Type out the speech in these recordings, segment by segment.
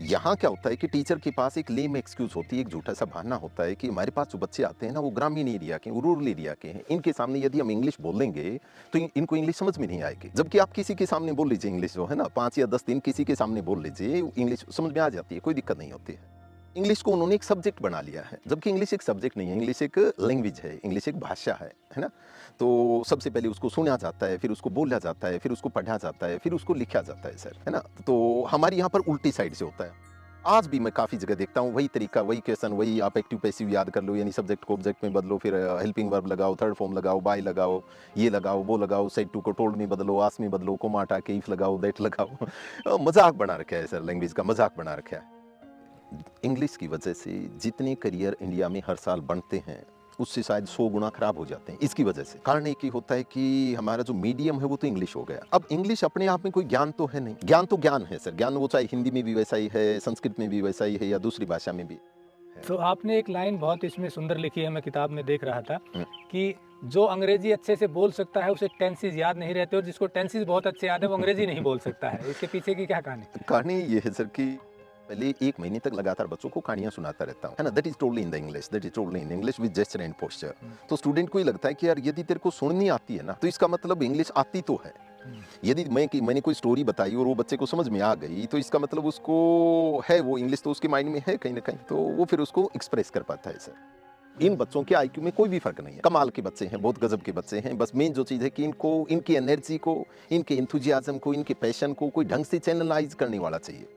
यहाँ क्या होता है कि टीचर के पास एक लेम एक्सक्यूज होती है, एक झूठा सा बहाना होता है कि हमारे पास जो बच्चे आते हैं ना वो ग्रामीण एरिया के, रूरल एरिया के हैं। इनके सामने यदि हम इंग्लिश बोलेंगे तो इनको इंग्लिश समझ में नहीं आएगी। जबकि आप किसी के सामने बोल लीजिए इंग्लिश, जो है ना 5 या 10 दिन किसी के सामने बोल लीजिए, इंग्लिश समझ में आ जाती है, कोई दिक्कत नहीं होती है। इंग्लिश को उन्होंने एक सब्जेक्ट बना लिया है, जबकि इंग्लिश एक सब्जेक्ट नहीं है, इंग्लिश एक लैंग्वेज है, इंग्लिश एक भाषा है ना? तो सबसे पहले उसको सुना जाता है, फिर उसको बोला जाता है, फिर उसको पढ़ा जाता है, फिर उसको लिखा जाता है सर, है ना? तो हमारे यहाँ पर उल्टी साइड से होता है। आज भी मैं काफ़ी जगह देखता हूँ वही तरीका, वही क्वेश्चन, वही आप एक्टिव पैसिव याद कर लो, यानी सब्जेक्ट को ऑब्जेक्ट में बदलो, फिर हेल्पिंग वर्ब लगाओ, थर्ड फॉर्म लगाओ, बाय लगाओ, ये लगाओ, वो लगाओ, सेड टू को टोल्ड में बदलो, आस्क में बदलो, कोमा हटा के इफ लगाओ, दैट लगाओ। मजाक बना रखा है सर, लैंग्वेज का मजाक बना रखा है। इंग्लिश की वजह से जितने करियर इंडिया में हर साल बनते हैं उससे शायद 100 गुना खराब हो जाते हैं। इसकी वजह से कारण एक ही होता है कि हमारा जो मीडियम है वो तो इंग्लिश हो गया। अब इंग्लिश अपने आप में कोई ज्ञान तो है नहीं, ज्ञान तो ज्ञान है सर, ज्ञान वो चाहे हिंदी में भी वैसा ही है, संस्कृत में भी वैसा ही है, या दूसरी भाषा में भी है। तो आपने एक लाइन बहुत इसमें सुंदर लिखी है, मैं किताब में देख रहा था हम्म। कि जो अंग्रेजी अच्छे से बोल सकता है उसे टेंसेस याद नहीं रहते, और जिसको टेंसेस बहुत अच्छे याद है वो अंग्रेजी नहीं बोल सकता है। इसके पीछे की क्या कहानी? कहानी ये है सर कि पहले 1 महीने तक लगातार बच्चों को कहानियां सुनाता रहता हूं, है ना? That is told in the English, that is told in English with gesture and posture. तो स्टूडेंट को ही लगता है कि यार यदि तेरे को सुननी आती है ना तो इसका मतलब इंग्लिश आती तो है। यदि मैंने कोई स्टोरी बताई और वो बच्चे को समझ में आ गई तो इसका मतलब उसको है, वो इंग्लिश तो उसके माइंड में है कहीं ना कहीं, तो वो फिर उसको एक्सप्रेस कर पाता है सर। इन बच्चों के आईक्यू में कोई भी फर्क नहीं है, कमाल के बच्चे हैं, बहुत गजब के बच्चे हैं। बस मेन जो चीज है कि इनको, इनकी एनर्जी को, इनके एंथुजियाज्म को, इनके पैशन को कोई ढंग से चैनलाइज करने वाला चाहिए।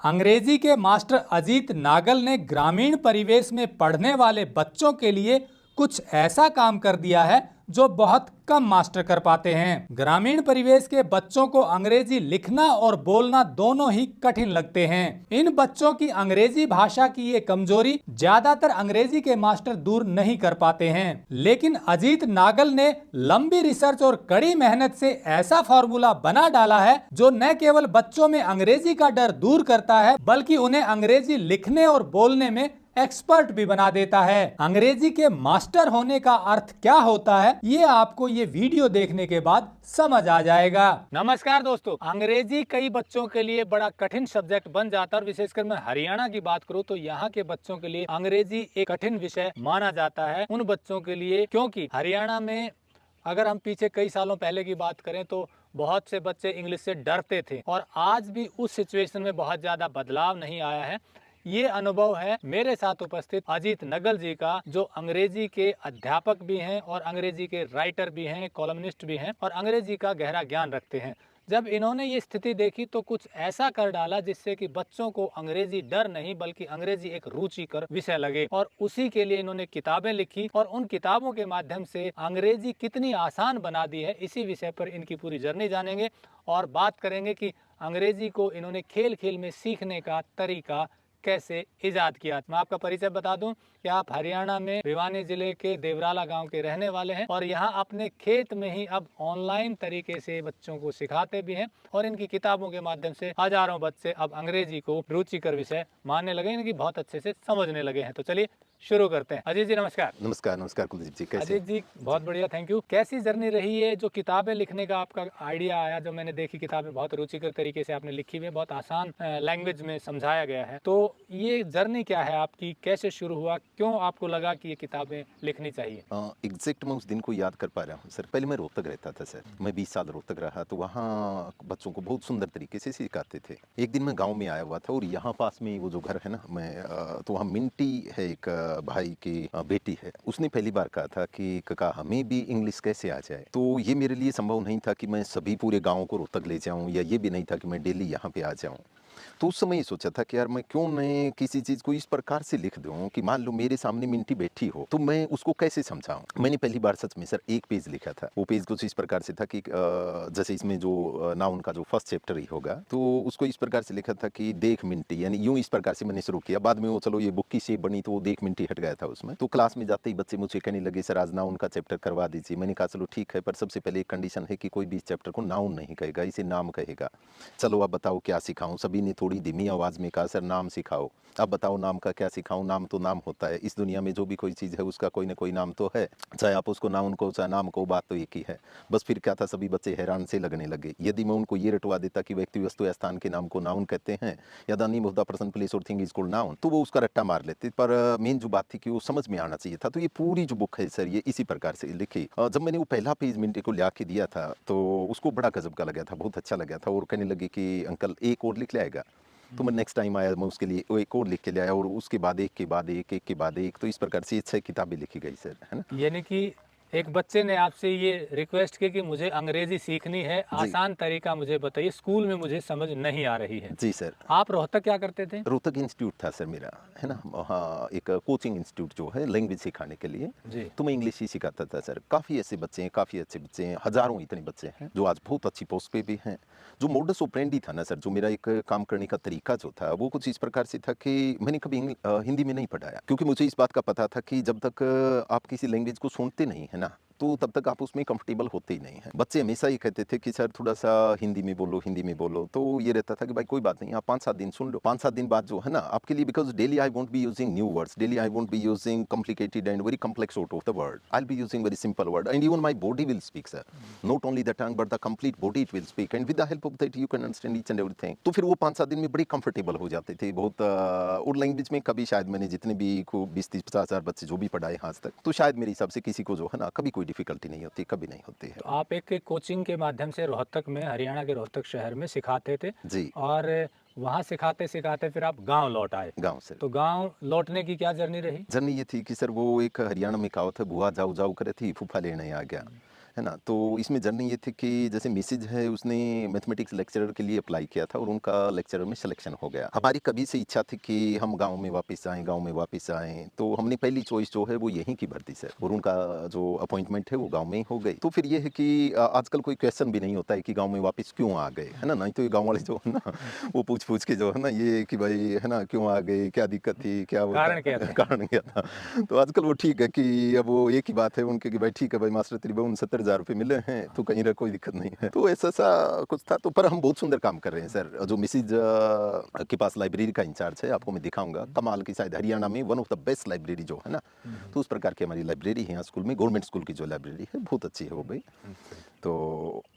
अंग्रेजी के मास्टर अजीत नागल ने ग्रामीण परिवेश में पढ़ने वाले बच्चों के लिए कुछ ऐसा काम कर दिया है जो बहुत कम मास्टर कर पाते हैं। ग्रामीण परिवेश के बच्चों को अंग्रेजी लिखना और बोलना दोनों ही कठिन लगते हैं। इन बच्चों की अंग्रेजी भाषा की ये कमजोरी ज्यादातर अंग्रेजी के मास्टर दूर नहीं कर पाते हैं, लेकिन अजीत नागल ने लंबी रिसर्च और कड़ी मेहनत से ऐसा फॉर्मूला बना डाला है जो न केवल बच्चों में अंग्रेजी का डर दूर करता है बल्कि उन्हें अंग्रेजी लिखने और बोलने में एक्सपर्ट भी बना देता है। अंग्रेजी के मास्टर होने का अर्थ क्या होता है ये आपको ये वीडियो देखने के बाद समझ आ जाएगा। नमस्कार दोस्तों, अंग्रेजी कई बच्चों के लिए बड़ा कठिन सब्जेक्ट बन जाता है, और विशेषकर मैं हरियाणा की बात करूं तो यहाँ के बच्चों के लिए अंग्रेजी एक कठिन विषय माना जाता है उन बच्चों के लिए, क्योंकि हरियाणा में अगर हम पीछे कई सालों पहले की बात करें तो बहुत से बच्चे इंग्लिश से डरते थे, और आज भी उस सिचुएशन में बहुत ज्यादा बदलाव नहीं आया है। ये अनुभव है मेरे साथ उपस्थित अजीत नगल जी का, जो अंग्रेजी के अध्यापक भी हैं और अंग्रेजी के राइटर भी हैं, कॉलमनिस्ट भी हैं और अंग्रेजी का गहरा ज्ञान रखते हैं। जब इन्होंने ये स्थिति देखी तो कुछ ऐसा कर डाला जिससे कि बच्चों को अंग्रेजी डर नहीं बल्कि अंग्रेजी एक रुचिकर विषय लगे, और उसी के लिए इन्होंने किताबें लिखी, और उन किताबों के माध्यम से अंग्रेजी कितनी आसान बना दी है इसी विषय पर इनकी पूरी जर्नी जानेंगे, और बात करेंगे कि अंग्रेजी को इन्होंने खेल खेल में सीखने का तरीका कैसे इजाद किया। मैं आपका परिचय बता दूं कि आप हरियाणा में भिवानी जिले के देवराला गांव के रहने वाले हैं, और यहां अपने खेत में ही अब ऑनलाइन तरीके से बच्चों को सिखाते भी हैं, और इनकी किताबों के माध्यम से हजारों बच्चे अब अंग्रेजी को रुचिकर विषय मानने लगे, इनकी बहुत अच्छे से समझने लगे हैं। तो चलिए शुरू करते हैं। अजीत जी नमस्कार। नमस्कार, नमस्कार कुलदीप जी, कैसे? अजीत जी बहुत बढ़िया, थैंक यू। कैसी जर्नी रही है, जो किताबें लिखने का आपका आइडिया आया? जो मैंने देखी किताबें बहुत रुचिकर तरीके से आपने लिखी हुई है, बहुत आसान लैंग्वेज में समझाया गया है, तो ये जर्नी क्या है आपकी, कैसे शुरू हुआ, क्यों आपको लगा कि ये किताबें लिखनी चाहिए? एग्जैक्ट मैं उस दिन को याद कर पा रहा हूँ सर। पहले मैं रोहतक रहता था सर, मैं 20 साल रोहतक रहा, तो वहाँ बच्चों को बहुत सुंदर तरीके से सिखाते थे। एक दिन मैं गांव में आया हुआ था और यहाँ पास में वो जो घर है ना, मैं तो वहाँ मिंटी है, एक भाई की बेटी है, उसने पहली बार कहा था कि काका हमें भी इंग्लिश कैसे आ जाए। तो ये मेरे लिए संभव नहीं था कि मैं सभी पूरे गाँव को रोहतक ले जाऊँ, या ये भी नहीं था कि मैं डेली यहाँ पे आ जाऊँ। तो उस समय ये सोचा था कि यार मैं क्यों नहीं किसी चीज को इस प्रकार से लिख दूं कि मान लो मेरे सामने मिंटी बैठी हो तो मैं उसको कैसे समझाऊं। मैंने पहली बार सच में सर एक पेज लिखा था। वो पेज कुछ इस प्रकार से था कि जैसे इसमें जो नाउन का जो फर्स्ट चैप्टर ही होगा तो उसको इस प्रकार से लिखा था कि देख मिंटी, यानी यूं इस प्रकार से मैंने शुरू किया। बाद में वो चलो ये बुक की शेप बनी तो वो देख मिंटी हट गया था उसमें। तो क्लास में जाते ही बच्चे मुझे कहने लगे सर आज नाउन का चैप्टर करवा दीजिए। मैंने कहा चलो ठीक है, पर सबसे पहले एक कंडीशन है कि कोई भी इस चैप्टर को नाउन नहीं कहेगा, इसे नाम कहेगा। चलो अब बताओ क्या सिखाऊं। सभी ने मैंने थोड़ी धीमी आवाज़ में कहा, सर नाम सिखाओ। अब बताओ नाम का क्या सिखाऊँ, नाम तो नाम होता है। इस दुनिया में जो भी कोई चीज़ है उसका कोई ना कोई नाम तो है, चाहे आप उसको नाउन कहो चाहे नाम कहो, बात तो एक ही है। बस फिर क्या था, सभी बच्चे हैरान से लगने लगे। यदि मैं उनको ये रटवा देता कि व्यक्ति वस्तु या स्थान के नाम को नाउन कहते हैं या the name of the person place और थिंग इज कॉल्ड नाउन, तो वो उसका रट्टा मार लेते। पर मेन जो बात थी कि वो समझ में आना चाहिए था। तो ये पूरी जो बुक है सर ये इसी प्रकार से लिखी। जब मैंने वो पहला पेज मिंटे को ला के दिया था तो उसको बड़ा गजब का लगा था, बहुत अच्छा लगा था, और कहने लगे कि अंकल एक और लिख लाएगा। तो मैं नेक्स्ट टाइम आया, मैं उसके लिए वो एक और लिख के ले आया, और उसके बाद एक के बाद एक, एक के बाद एक, तो इस प्रकार से 6 किताबें लिखी गई सर, है ना। यानी कि एक बच्चे ने आपसे ये रिक्वेस्ट की कि मुझे अंग्रेजी सीखनी है, जी आसान तरीका मुझे बताइए, स्कूल में मुझे समझ नहीं आ रही है। जी सर। आप रोहतक क्या करते थे? रोहतक इंस्टीट्यूट था सर मेरा, है ना, वहाँ एक कोचिंग इंस्टीट्यूट जो है लैंग्वेज सिखाने के लिए। जी। तो मैं इंग्लिश ही सिखाता था सर। काफ़ी ऐसे बच्चे हैं, काफ़ी अच्छे बच्चे हैं, हज़ारों इतने बच्चे हैं जो आज बहुत अच्छी पोस्ट पे भी हैं। जो मोडस ऑपरेंडी था ना सर, जो मेरा एक काम करने का तरीका जो था वो कुछ इस प्रकार से था कि मैंने कभी हिंदी में नहीं पढ़ाया, क्योंकि मुझे इस बात का पता था कि जब तक आप किसी लैंग्वेज को सुनते नहीं है ना, तो तब तक आप उसमें कंफर्टेबल होते ही नहीं हैं। बच्चे हमेशा ये कहते थे कि सर थोड़ा सा हिंदी में बोलो, हिंदी में बोलो। तो ये रहता था कि भाई कोई बात नहीं, आप 5-7 दिन सुन लो, 5-7 दिन बाद जो है ना आपके लिए, because daily I won't be using new words, daily I won't be using complicated and very complex sort of the word. I'll be using very simple word, and even my body will speak, sir. Not only the tongue, but the complete body it will speak, and with the help of that you can understand each and everything. तो फिर वो 5-7 दिन में बड़ी comfortable हो जाते थे बहुत। और लैंग्वेज में कभी शायद मैंने जितने भी को 20-30-50 हज़ार बच्चे जो भी पढ़ाए आज तक, तो शायद मेरे हिसाब से किसी को जो है ना कभी कोई डिफिकल्टी नहीं होती, कभी नहीं होती है। तो आप एक कोचिंग के माध्यम से रोहतक में, हरियाणा के रोहतक शहर में सिखाते थे, जी और वहाँ सिखाते सिखाते फिर आप गांव लौट आए। गाँव से तो गांव लौटने की क्या जर्नी रही? जर्नी ये थी कि सर वो एक हरियाणा में कहावत है, बुआ जाऊ जाऊ करे थी फूफा लेने आ गया, है ना। तो इसमें जर्नी ये थी कि जैसे मिसेज है उसने मैथमेटिक्स लेक्चरर के लिए अप्लाई किया था और उनका लेक्चरर में सिलेक्शन हो गया। हमारी कभी से इच्छा थी कि हम गांव में वापस आएँ, गांव में वापस आएँ। तो हमने पहली चॉइस जो है वो यहीं की भर दी सर, और उनका जो अपॉइंटमेंट है वो गाँव में ही हो गई। तो फिर ये है कि आजकल कोई क्वेश्चन भी नहीं होता है कि गाँव में वापस क्यों आ गए, है ना। नहीं तो ये गाँव वाले जो है ना वो पूछ पूछ के जो है ना ये कि भाई है ना क्यों आ गए, क्या दिक्कत थी, क्या वो कारण क्या था? कारण क्या था। तो आजकल वो ठीक है कि अब वो एक ही बात है उनके कि भाई ठीक है भाई मास्टर त्रिभुवन 70,000 रुपये मिले हैं तो कहीं रह कोई दिक्कत नहीं है। तो ऐसा सा कुछ था। तो पर हम बहुत सुंदर काम कर रहे हैं सर। जो मिसिज के पास लाइब्रेरी का इंचार्ज है, आपको मैं दिखाऊंगा, कमाल की, शायद हरियाणा में one of the best library जो है ना, तो उस प्रकार की हमारी लाइब्रेरी है यहाँ स्कूल में। गवर्नमेंट स्कूल की जो लाइब्रेरी है बहुत अच्छी है वो भाई। तो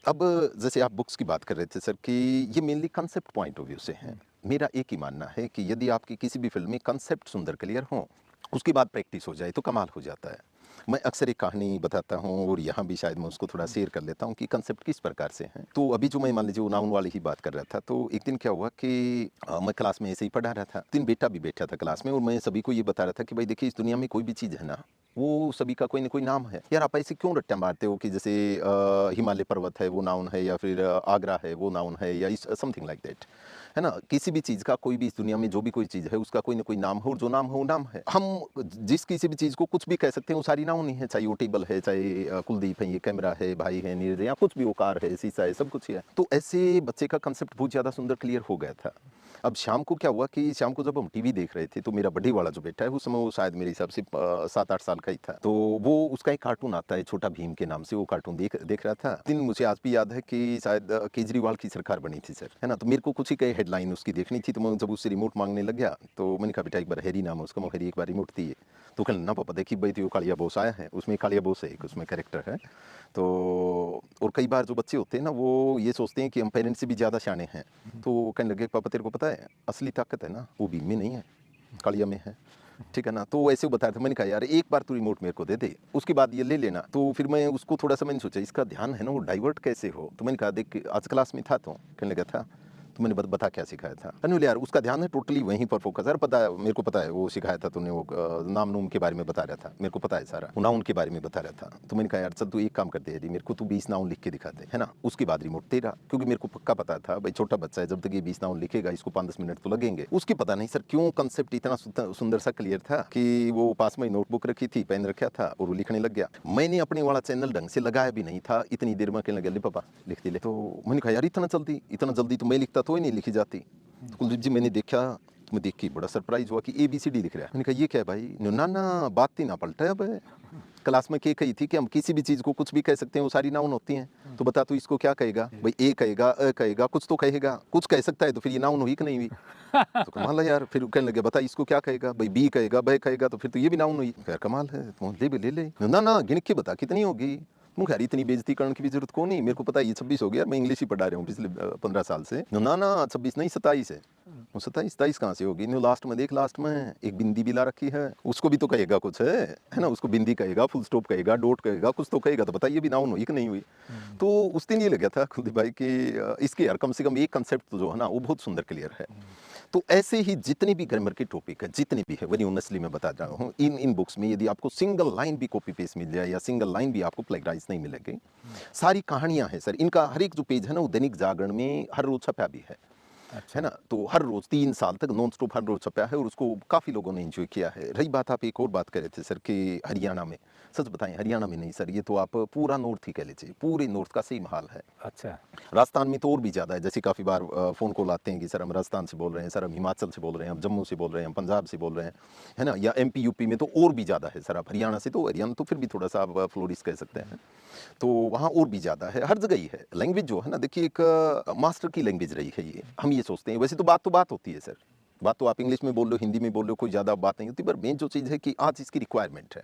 अब जैसे आप बुक्स की बात कर रहे थे सर कि ये mainly concept point of view से है। मेरा एक ही मानना है कि यदि आपकी किसी भी फिल्म में कंसेप्ट सुंदर क्लियर हो, उसके बाद प्रैक्टिस हो जाए तो कमाल हो जाता है। मैं अक्सर एक कहानी बताता हूँ और यहाँ भी शायद मैं उसको थोड़ा शेयर कर लेता हूँ कि कंसेप्ट किस प्रकार से है। तो अभी जो मैं मान लीजिए वो नाउन वाली ही बात कर रहा था, तो एक दिन क्या हुआ कि मैं क्लास में ऐसे ही पढ़ा रहा था, 3 बेटा भी बैठा था क्लास में, और मैं सभी को ये बता रहा था कि भाई देखिए इस दुनिया में कोई भी चीज़ है ना वो सभी का कोई ना कोई नाम है। यार आप ऐसे क्यों रट्टा मारते हो कि जैसे हिमालय पर्वत है वो नाउन है, या फिर आगरा है वो नाउन है, या समथिंग लाइक दैट, है ना। किसी भी चीज़ का, कोई भी इस दुनिया में जो भी कोई चीज़ है उसका कोई ना कोई नाम है, और जो नाम है वो नाम है। हम जिस किसी भी चीज़ को कुछ भी कह सकते हैं वो सारी नाउन ही है, चाहे वो टेबल है, चाहे कुलदीप है, ये कैमरा है, भाई है, नीरज है, या कुछ भी, वो कार है, शीशा है, सब कुछ है। तो ऐसे बच्चे का कंसेप्ट बहुत ज़्यादा सुंदर क्लियर हो गया था। अब शाम को क्या हुआ कि शाम को जब हम टीवी देख रहे थे तो मेरा बड़ी वाला जो बेटा है उस समय वो शायद मेरे हिसाब से 7-8 साल का ही था। तो वो उसका एक कार्टून आता है छोटा भीम के नाम से, वो कार्टून देख रहा था। दिन मुझे आज भी याद है कि शायद केजरीवाल की सरकार बनी थी सर, है ना। तो मेरे को कुछ ही कई हेडलाइन उसकी देखनी थी। तो मैं जब उससे रिमोट मांगने लग गया तो मैंने कहा बेटा एक बार हैरी नाम है उसका, मैं हैरी एक बार रिमोट दिए। तो कल ना पापा देखिए भाई तो कालिया बोस आया है, उसमें कालिया बोस है एक उसमें कैरेक्टर है। तो और कई बार जो बच्चे होते हैं ना वो ये सोचते हैं कि हम पेरेंट्स से भी ज़्यादा शाने हैं। तो कहने लगे पापा तेरे को पता है असली ताकत है ना वो भीम में नहीं है, कालिया में है, ठीक है ना। तो ऐसे बता रहे थे। मैंने कहा यार एक बार तू रिमोट मेरे को दे दे, उसके बाद ये ले लेना। तो फिर मैं उसको थोड़ा सा मैंने सोचा इसका ध्यान है ना वो डाइवर्ट कैसे हो। तो मैंने कहा देख आज क्लास में था तो कहने लगा था। तो मैंने बता क्या सिखाया था। अनिल यार उसका ध्यान है टोटली वहीं पर फोकस। यार पता है मेरे को पता है वो सिखाया था तूने, वो नाम नूम के बारे में बता रहा था, मेरे को पता है सारा, वो नाउन के बारे में बता रहा था। तो मैंने कहा यार चल तू एक काम करते है मेरे को तू 20 नाउन लिख के दिखा दे, है ना। उसके बाद रिमोट तेरा, क्योंकि मेरे को पक्का पता था भाई छोटा बच्चा है, जब तक ये 20 नाउन लिखेगा इसको 5-10 मिनट तो लगेंगे। उसकी पता नहीं सर क्यों कंसेप्ट इतना सुंदर सा क्लियर था कि वो पास में नोटबुक रखी थी, पेन रखा था और वो लिखने लग गया। मैंने अपने वाला चैनल ढंग से लगाया भी नहीं था, इतनी देर में कहने लगे ले पापा लिखती ले। तो मैंने कहा यार इतना जल्दी तो मैं लिखता तो ही नहीं लिखी जाती। तो कुलदीप जी मैंने देखा तो मैं देख के बड़ा सरप्राइज हुआ कि ABCD लिख रहा है। मैंने कहा ये क्या है भाई, ना बात ही ना पलटा है। क्लास में कही थी कि हम किसी भी चीज को कुछ भी कह सकते हैं, वो सारी नाउन होती हैं। तो बता तू इसको क्या कहेगा भाई, ए कहेगा, अ कहेगा, कुछ तो कहेगा, कुछ कह सकता है, तो फिर ये नाउन हुई कि नहीं हुई? तो कमाल है यार। फिर कहने लगे बता इसको क्या कहेगा भाई, बी कहेगा, ब कहेगा, तो फिर तो ये भी नाउन हुई। यार कमाल है, तो ले ना ना गिन के बता कितनी होगी। मुझे यार इतनी बेइज्जती करने की भी जरूरत को नहीं, मेरे को पता है ये 26 हो गया, मैं इंग्लिश ही पढ़ा रहा हूँ पिछले 15 साल से। ना ना 26 नहीं 27 है। 27 कहाँ से होगी? लास्ट में देख, लास्ट में एक बिंदी भी ला रखी है, उसको भी तो कहेगा कुछ है ना, उसको बिंदी कहेगा, फुल स्टॉप कहेगा, डॉट कहेगा, कुछ तो कहेगा, तो बताइए भी नाउन हुई कि नहीं हुई? तो उस दिन ये लगा था कुलदीप भाई कि इसके यार कम से कम एक कंसेप्ट जो है ना वो बहुत सुंदर क्लियर है। तो ऐसे ही जितने भी ग्रामर के टॉपिक है, जितने भी है, वही ऑनेस्टली मैं बता रहा हूँ, इन बुक्स में यदि आपको सिंगल लाइन भी कॉपी पेस्ट मिल जाए या सिंगल लाइन भी आपको प्लेगराइज नहीं मिलेगी, सारी कहानियां हैं सर। इनका हर एक जो पेज है ना वो दैनिक जागरण में हर रोज छपा भी है। है ना, तो हर रोज 3 साल तक नॉन स्टॉप हर रोज छपा है और उसको काफी लोगों ने एंजॉय किया है। रही बात, आप एक और बात कर रहे थे सर कि हरियाणा में, सच बताएं हरियाणा में नहीं सर, ये तो आप पूरा नॉर्थ ही कह लीजिए, पूरे नॉर्थ का सेम हाल है। अच्छा, राजस्थान में तो और भी ज़्यादा है। जैसे काफ़ी बार फ़ोन कॉल आते हैं कि सर हम राजस्थान से बोल रहे हैं, सर हम हिमाचल से बोल रहे हैं, हम जम्मू से बोल रहे हैं, हम पंजाब से बोल रहे हैं, है ना, या एमपी यूपी में तो और भी ज़्यादा है सर। आप हरियाणा से, तो हरियाणा तो फिर भी थोड़ा सा आप फ्लोरिश कह सकते हैं, तो वहाँ और भी ज़्यादा है। हर जगह ही है। लैंग्वेज जो है ना, देखिए एक मास्टर की लैंग्वेज रही है ये। हम ये सोचते हैं, वैसे तो बात होती है सर, बात तो आप इंग्लिश में बोल लो, हिंदी में बोल लो, कोई ज़्यादा बात नहीं होती, पर मेन जो चीज़ है कि आज इसकी रिक्वायरमेंट है,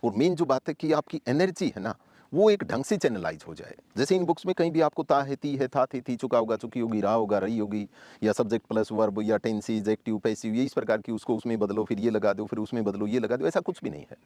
और मेन जो बात है कि आपकी एनर्जी है ना वो एक ढंग से चैनलाइज हो जाए। जैसे इन बुक्स में कहीं भी आपको ता है, ती है, था थी, चुका होगा, चुकी होगी, रहा होगा, रही होगी, या सब्जेक्ट प्लस वर्ब, या टेंसेज, एक्टिव, पैसिव, ये इस प्रकार की, उसको उसमें बदलो, फिर ये लगा दो, फिर उसमें बदलो, ये लगा दो, ऐसा कुछ भी नहीं है।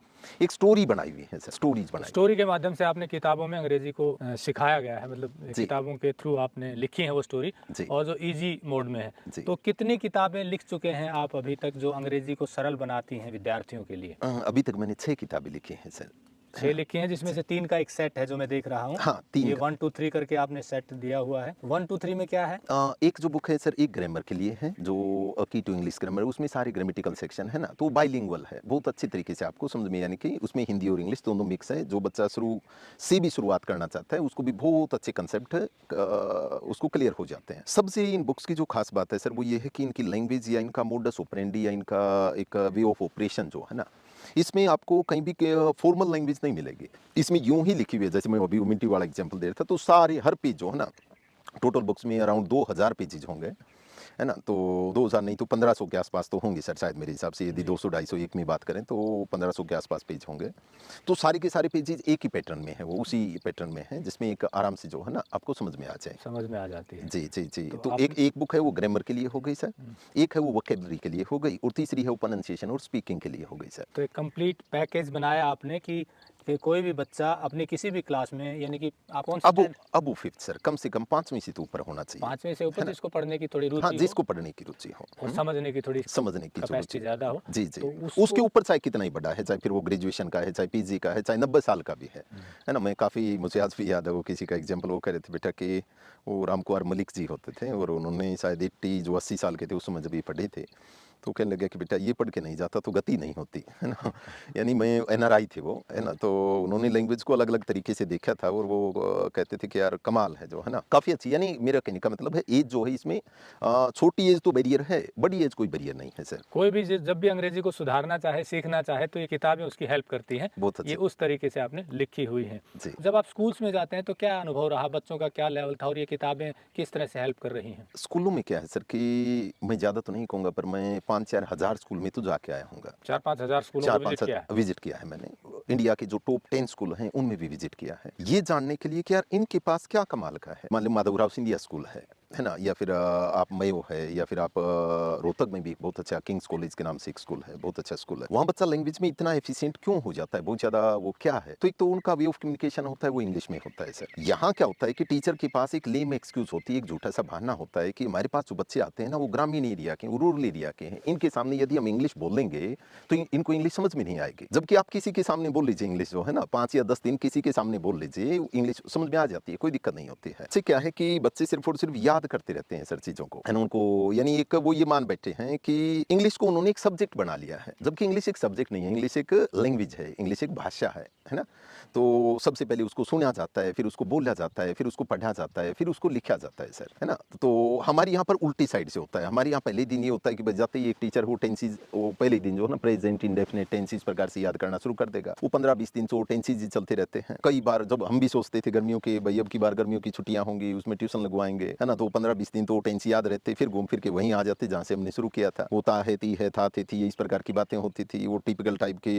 एक स्टोरी बनाई हुई है सर, स्टोरीज बनाई। स्टोरी के माध्यम से आपने किताबों में अंग्रेजी को सिखाया गया है, मतलब जी। किताबों के थ्रू आपने लिखी है वो स्टोरी, जी। और जो इजी मोड में है। जी। तो कितनी किताबें लिख चुके हैं आप अभी तक जो अंग्रेजी को सरल बनाती हैं विद्यार्थियों के लिए? अभी तक मैंने 6 किताबें लिखी हैं सर। 6 लिखी हैं, जिसमें से 3 का एक सेट है जो मैं देख रहा हूँ। हाँ, 3 ये का। 1 2 3 करके आपने सेट दिया हुआ है। 1 2 3 में क्या है? एक जो बुक है सर, एक ग्रामर के लिए है, जो की टू इंग्लिश ग्रामर, उसमें सारे ग्रामेटिकल सेक्शन है ना, तो बाइलिंगुअल है, बहुत अच्छी तरीके से आपको समझ में, यानी कि उसमें हिंदी और इंग्लिश दोनों मिक्स है। जो बच्चा शुरू से भी शुरुआत करना चाहता है उसको भी बहुत अच्छे कंसेप्ट उसको क्लियर हो जाते हैं। सबसे इन बुक्स की जो खास बात है सर वो ये है कि इनकी लैंग्वेज या इनका मोडस ऑपरेंडी या इनका एक वे ऑफ ऑपरेशन जो है ना, इसमें आपको कहीं भी फॉर्मल लैंग्वेज नहीं मिलेगी। इसमें यूं ही लिखी हुई है, जैसे मैं अभी मिंटी वाला एग्जांपल दे रहा था, तो सारे हर पेज जो है ना, टोटल बुक्स में अराउंड 2000 पेजेज होंगे, है ना, तो 2000 नहीं तो 1500 के आसपास तो होंगे सर शायद मेरे हिसाब से, यदि 200-250 एक में बात करें तो 1500 के आसपास पेज होंगे। तो सारे के सारे पेजेज एक ही पैटर्न में है, वो उसी पैटर्न में है, जिसमें एक आराम से जो है ना आपको समझ में आ जाए। समझ में आ जाती है। जी जी जी। तो आप- एक बुक है वो ग्रामर के लिए हो गई सर, एक है वो वोकेबलरी के लिए हो गई, और तीसरी है वो प्रोनाउंसिएशन और स्पीकिंग के लिए हो गई सर। तो एक कंप्लीट पैकेज बनाया आपने कि कोई भी बच्चा अपनी किसी भी क्लास में, यानी कि आप कौन सी अब वो 5th सर, कम से कम 5वीं से तो ऊपर होना चाहिए। 5वें से ऊपर जिसको पढ़ने की थोड़ी रुचि हाँ, हो जिसको पढ़ने की रुचि हो और समझने की थोड़ी समझने की जो कैपेसिटी रुचि ज़्यादा हो, जी जी, तो उसके ऊपर चाहे कितना ही बड़ा है, चाहे फिर वो ग्रेजुएशन का है, चाहे पीजी का है, चाहे 90 साल का भी है ना। मैं काफ़ी, मुझे आज भी याद है वो किसी का एग्जाम्पल वो कह रहे थे बेटा कि वो राम कुमार मलिक जी होते थे, और उन्होंने शायद 80 जो 80 साल के थे उस समय जब ये पढ़े थे, तो कहने लगे कि बेटा ये पढ़ के नहीं जाता तो गति नहीं होती, है ना। यानी मैं एनआरआई थे वो, है ना, तो उन्होंने लैंग्वेज को अलग अलग तरीके से देखा था, और वो कहते थे कि यार कमाल है जो है ना, काफ़ी अच्छी। यानी मेरा कहने का मतलब है एज जो है इसमें छोटी एज तो बैरियर है, बड़ी एज कोई बैरियर नहीं है सर। कोई भी जब भी अंग्रेजी को सुधारना चाहे, सीखना चाहे, तो ये किताबें उसकी हेल्प करती हैं। बहुत अच्छी। ये उस तरीके से आपने लिखी हुई हैं। जी। जब आप स्कूल्स में जाते हैं तो क्या अनुभव रहा, बच्चों का क्या लेवल था, और ये किताबें किस तरह से हेल्प कर रही हैं? स्कूलों में क्या है सर कि मैं ज़्यादा तो नहीं कहूँगा, पर मैं 5-4 हज़ार स्कूल में तो जाके आया हूँगा। 4-5 हज़ार स्कूलों को विजिट किया है। विजिट किया है मैंने। इंडिया के जो टॉप 10 स्कूल हैं उनमें भी विजिट किया है, ये जानने के लिए कि यार इनके पास क्या कमाल का है। मान लो माधवराव सिंधिया स्कूल है ना, या फिर आप मयो है, या फिर आप रोहतक में भी बहुत अच्छा किंग्स कॉलेज के नाम से एक स्कूल है, बहुत अच्छा स्कूल है। वहाँ बच्चा लैंग्वेज में इतना एफिशिएंट क्यों हो जाता है, बहुत ज़्यादा वो क्या है, तो एक तो उनका वे ऑफ कम्युनिकेशन होता है वो इंग्लिश में होता है सर। यहाँ क्या होता है कि टीचर के पास एक लेम एक्सक्यूज होती है, एक झूठा सा बहाना होता है कि हमारे पास जो बच्चे आते हैं ना वो ग्रामीण एरिया के, रूरल एरिया के हैं, इनके सामने यदि हम इंग्लिश बोलेंगे तो इनको इंग्लिश समझ में नहीं आएगी। जबकि आप किसी के सामने बोल लीजिए इंग्लिश जो है ना, 5 या 10 दिन किसी के सामने बोल लीजिए, इंग्लिश समझ में आ जाती है, कोई दिक्कत नहीं होती है। इससे क्या है कि बच्चे सिर्फ और सिर्फ याद याद करते रहते हैं सर चीज़ों को, है ना? उनको यानी एक वो ये मान बैठे हैं कि इंग्लिश को उन्होंने एक सब्जेक्ट बना लिया है, जबकि इंग्लिश एक सब्जेक्ट नहीं है, इंग्लिश एक लैंग्वेज है, इंग्लिश एक भाषा है ना? तो सबसे पहले उसको सुना जाता है, फिर उसको बोला जाता है, फिर उसको पढ़ा जाता है, फिर उसको लिखा जाता है सर, है ना? तो हमारे यहाँ पर उल्टी साइड से होता है। हमारे यहाँ पहले दिन ये होता है कि बजाते ही एक टीचर वो टेंसेस, वो पहले दिन जो है ना प्रेजेंट इंडेफिनिट टेंस इस प्रकार से याद करना शुरू कर देगा। वो 15-20 दिन से वो टेंसेस ही चलते रहते हैं। कई बार जब हम भी सोचते थे गर्मियों के भाई अब की बार गर्मियों की छुट्टियां होंगी, उसमें ट्यूशन लगवाएंगे, है ना? तो 15-20 दिन तो वो टेंस याद रहते, फिर घूम फिर के वहीं आ जाते जहाँ से हमने शुरू किया था। होता है, ती है, था, थे, थी, इस प्रकार की बातें होती थी। वो टिपिकल टाइप के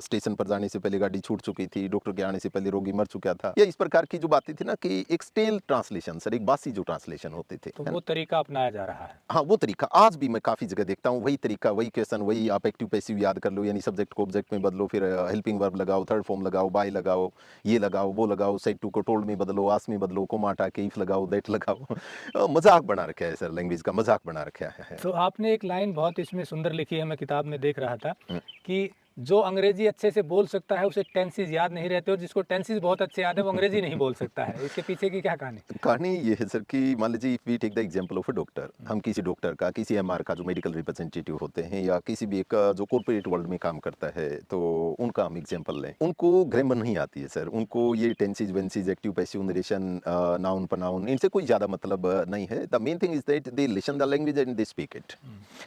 स्टेशन पर जाने से पहले गाड़ी छूट चुकी थी, डॉक्टर के आने से पहले रोगी मर चुका था, या इस प्रकार की जो बातें थी ना कि एक स्टेल ट्रांसलेशन सर, एक बासी जो ट्रांसलेशन होते थे, तो है ना? वो तरीका अपनाया जा रहा है। हाँ, वो तरीका आज भी मैं काफ़ी जगह देखता हूँ, वही तरीका, वही क्वेश्चन, वही आप एक्टिव पैसिव याद कर लो, यानी सब्जेक्ट को ऑब्जेक्ट में बदलो, फिर हेल्पिंग वर्ब लगाओ, थर्ड फॉर्म लगाओ, बाय लगाओ, ये लगाओ, वो लगाओ, सेड टू को टोल्ड में बदलो, आस्क में बदलो, कोमा हटा के इफ लगाओ, दैट लगाओ। मज़ाक बना रखा है सर, लैंग्वेज का मज़ाक बना रखा है। तो आपने एक लाइन बहुत इसमें सुंदर लिखी है, मैं किताब में देख रहा था हुँ। कि जो अंग्रेजी अच्छे से बोल सकता है उसे टेंसेस याद नहीं रहते, और जिसको टेंसेस बहुत अच्छे याद है वो अंग्रेजी नहीं बोल सकता है। इसके पीछे की क्या कहानी? कहानी ये है सर कि मान लीजिए if we take the example of a doctor, हम किसी डॉक्टर का, किसी एमआर का जो मेडिकल रिप्रेजेंटेटिव होते हैं, या किसी भी एक जो कॉर्पोरेट वर्ल्ड में काम करता है, तो उनका हम एग्जांपल लें। उनको ग्रामर नहीं आती है सर, उनको ये टेंसेस वेंसेस active passive narration noun pronoun इनसे कोई ज़्यादा मतलब नहीं है। The main thing is that they listen the language and they speak it.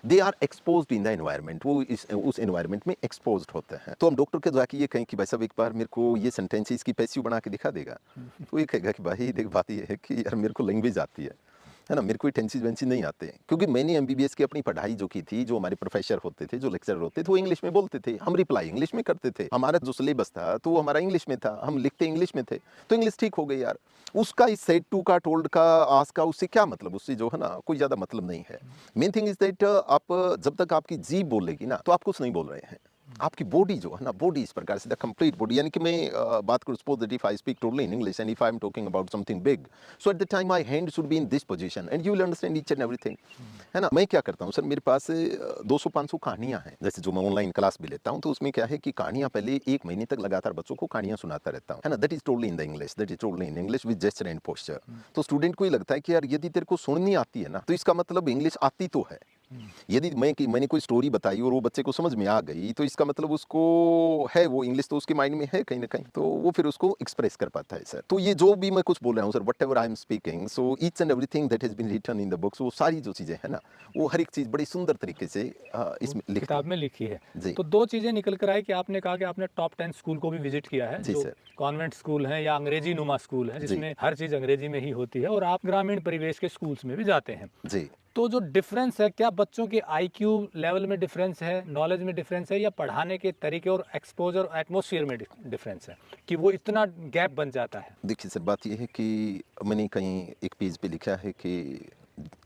They are exposed in the environment, वो उस एनवायरनमेंट में एक्सपोज्ड होते हैं। तो हम डॉक्टर के जाके ये कहें कि भाई साहब एक बार मेरे को ये सेंटेंसेस की पैसिव बना के दिखा देगा, तो ये कहेगा कि भाई देख बात ये है कि यार मेरे को लैंग्वेज आती है ना? मेरे को टेंसेस वेंसेस नहीं आते, क्योंकि मैंने एमबीबीएस की अपनी पढ़ाई जो की थी, जो हमारे प्रोफेसर होते थे, जो लेक्चरर होते थे, वो इंग्लिश में बोलते थे, हम रिप्लाई इंग्लिश में करते थे। हमारा जो सिलेबस था तो वो हमारा इंग्लिश में था, हम लिखते इंग्लिश में थे, तो इंग्लिश ठीक हो गई यार। उसका इस सेड टू का, टोल्ड का, आस्क का, उससे क्या मतलब? उससे जो है ना कोई ज़्यादा मतलब नहीं है। मेन थिंग इज दैट आप जब तक आपकी जीभ बोलेगी ना, तो आप कुछ नहीं बोल रहे हैं। आपकी बॉडी जो है ना, बॉडी इस प्रकार से द कंप्लीट बॉडी, यानी कि मैं बात करूँ, suppose that if I speak totally in English and if I am talking about something big, so at the time my hand should be in this position and you will understand each and everything, है ना? मैं क्या करता हूँ sir, मेरे पास 200-500 कहानियाँ हैं, जैसे जो मैं ऑनलाइन क्लास भी लेता हूँ, तो उसमें क्या है कि कहानियाँ पहले 1 महीने तक लगातार बच्चों को कहानियाँ सुनाता रहता हूँ, है ना? That is totally in the English, that is totally in English with gesture and posture. तो स्टूडेंट को ये लगता है कि यार यदि तेरे को सुननी आती है ना, तो इसका मतलब इंग्लिश आती तो है। यदि मैंने कोई स्टोरी बताई और वो बच्चे को समझ में आ गई, तो इसका मतलब उसको है, वो इंग्लिश तो उसके माइंड में है कहीं न कहीं, तो वो फिर उसको एक्सप्रेस कर पाता है सर। तो ये जो भी मैं कुछ बोल रहा हूँ sir, whatever I am speaking, so each and everything that has been written in the books, वो सारी जो चीज़ें हैं ना, वो हर एक चीज़ बड़ी सुंदर तरीके से इसमें लिखता किताब हूँ। में लिखी है। जी। तो 2 चीज़ें निकल कर आई कि आपने कहा कि आपने टॉप 10 स्कूल को भी विज़िट किया है, जी जो सर। कॉन्वेंट स्कूल हैं या अंग्रेजी नुमा स्कूल हैं, जी। जिसमें हर चीज़ अंग्रेजी में ही होती है, और आप ग्रामीण परिवेश के स्कूल्स में भी जाते हैं। जी। तो जो डिफरेंस है, क्या बच्चों के आईक्यू लेवल में डिफरेंस है, नॉलेज में डिफरेंस है, या पढ़ाने के तरीके और एक्सपोज़र और एटमॉस्फेयर में डिफरेंस है कि वो इतना गैप बन जाता है? देखिए सर, बात ये है कि मैंने कहीं एक पेज पे लिखा है कि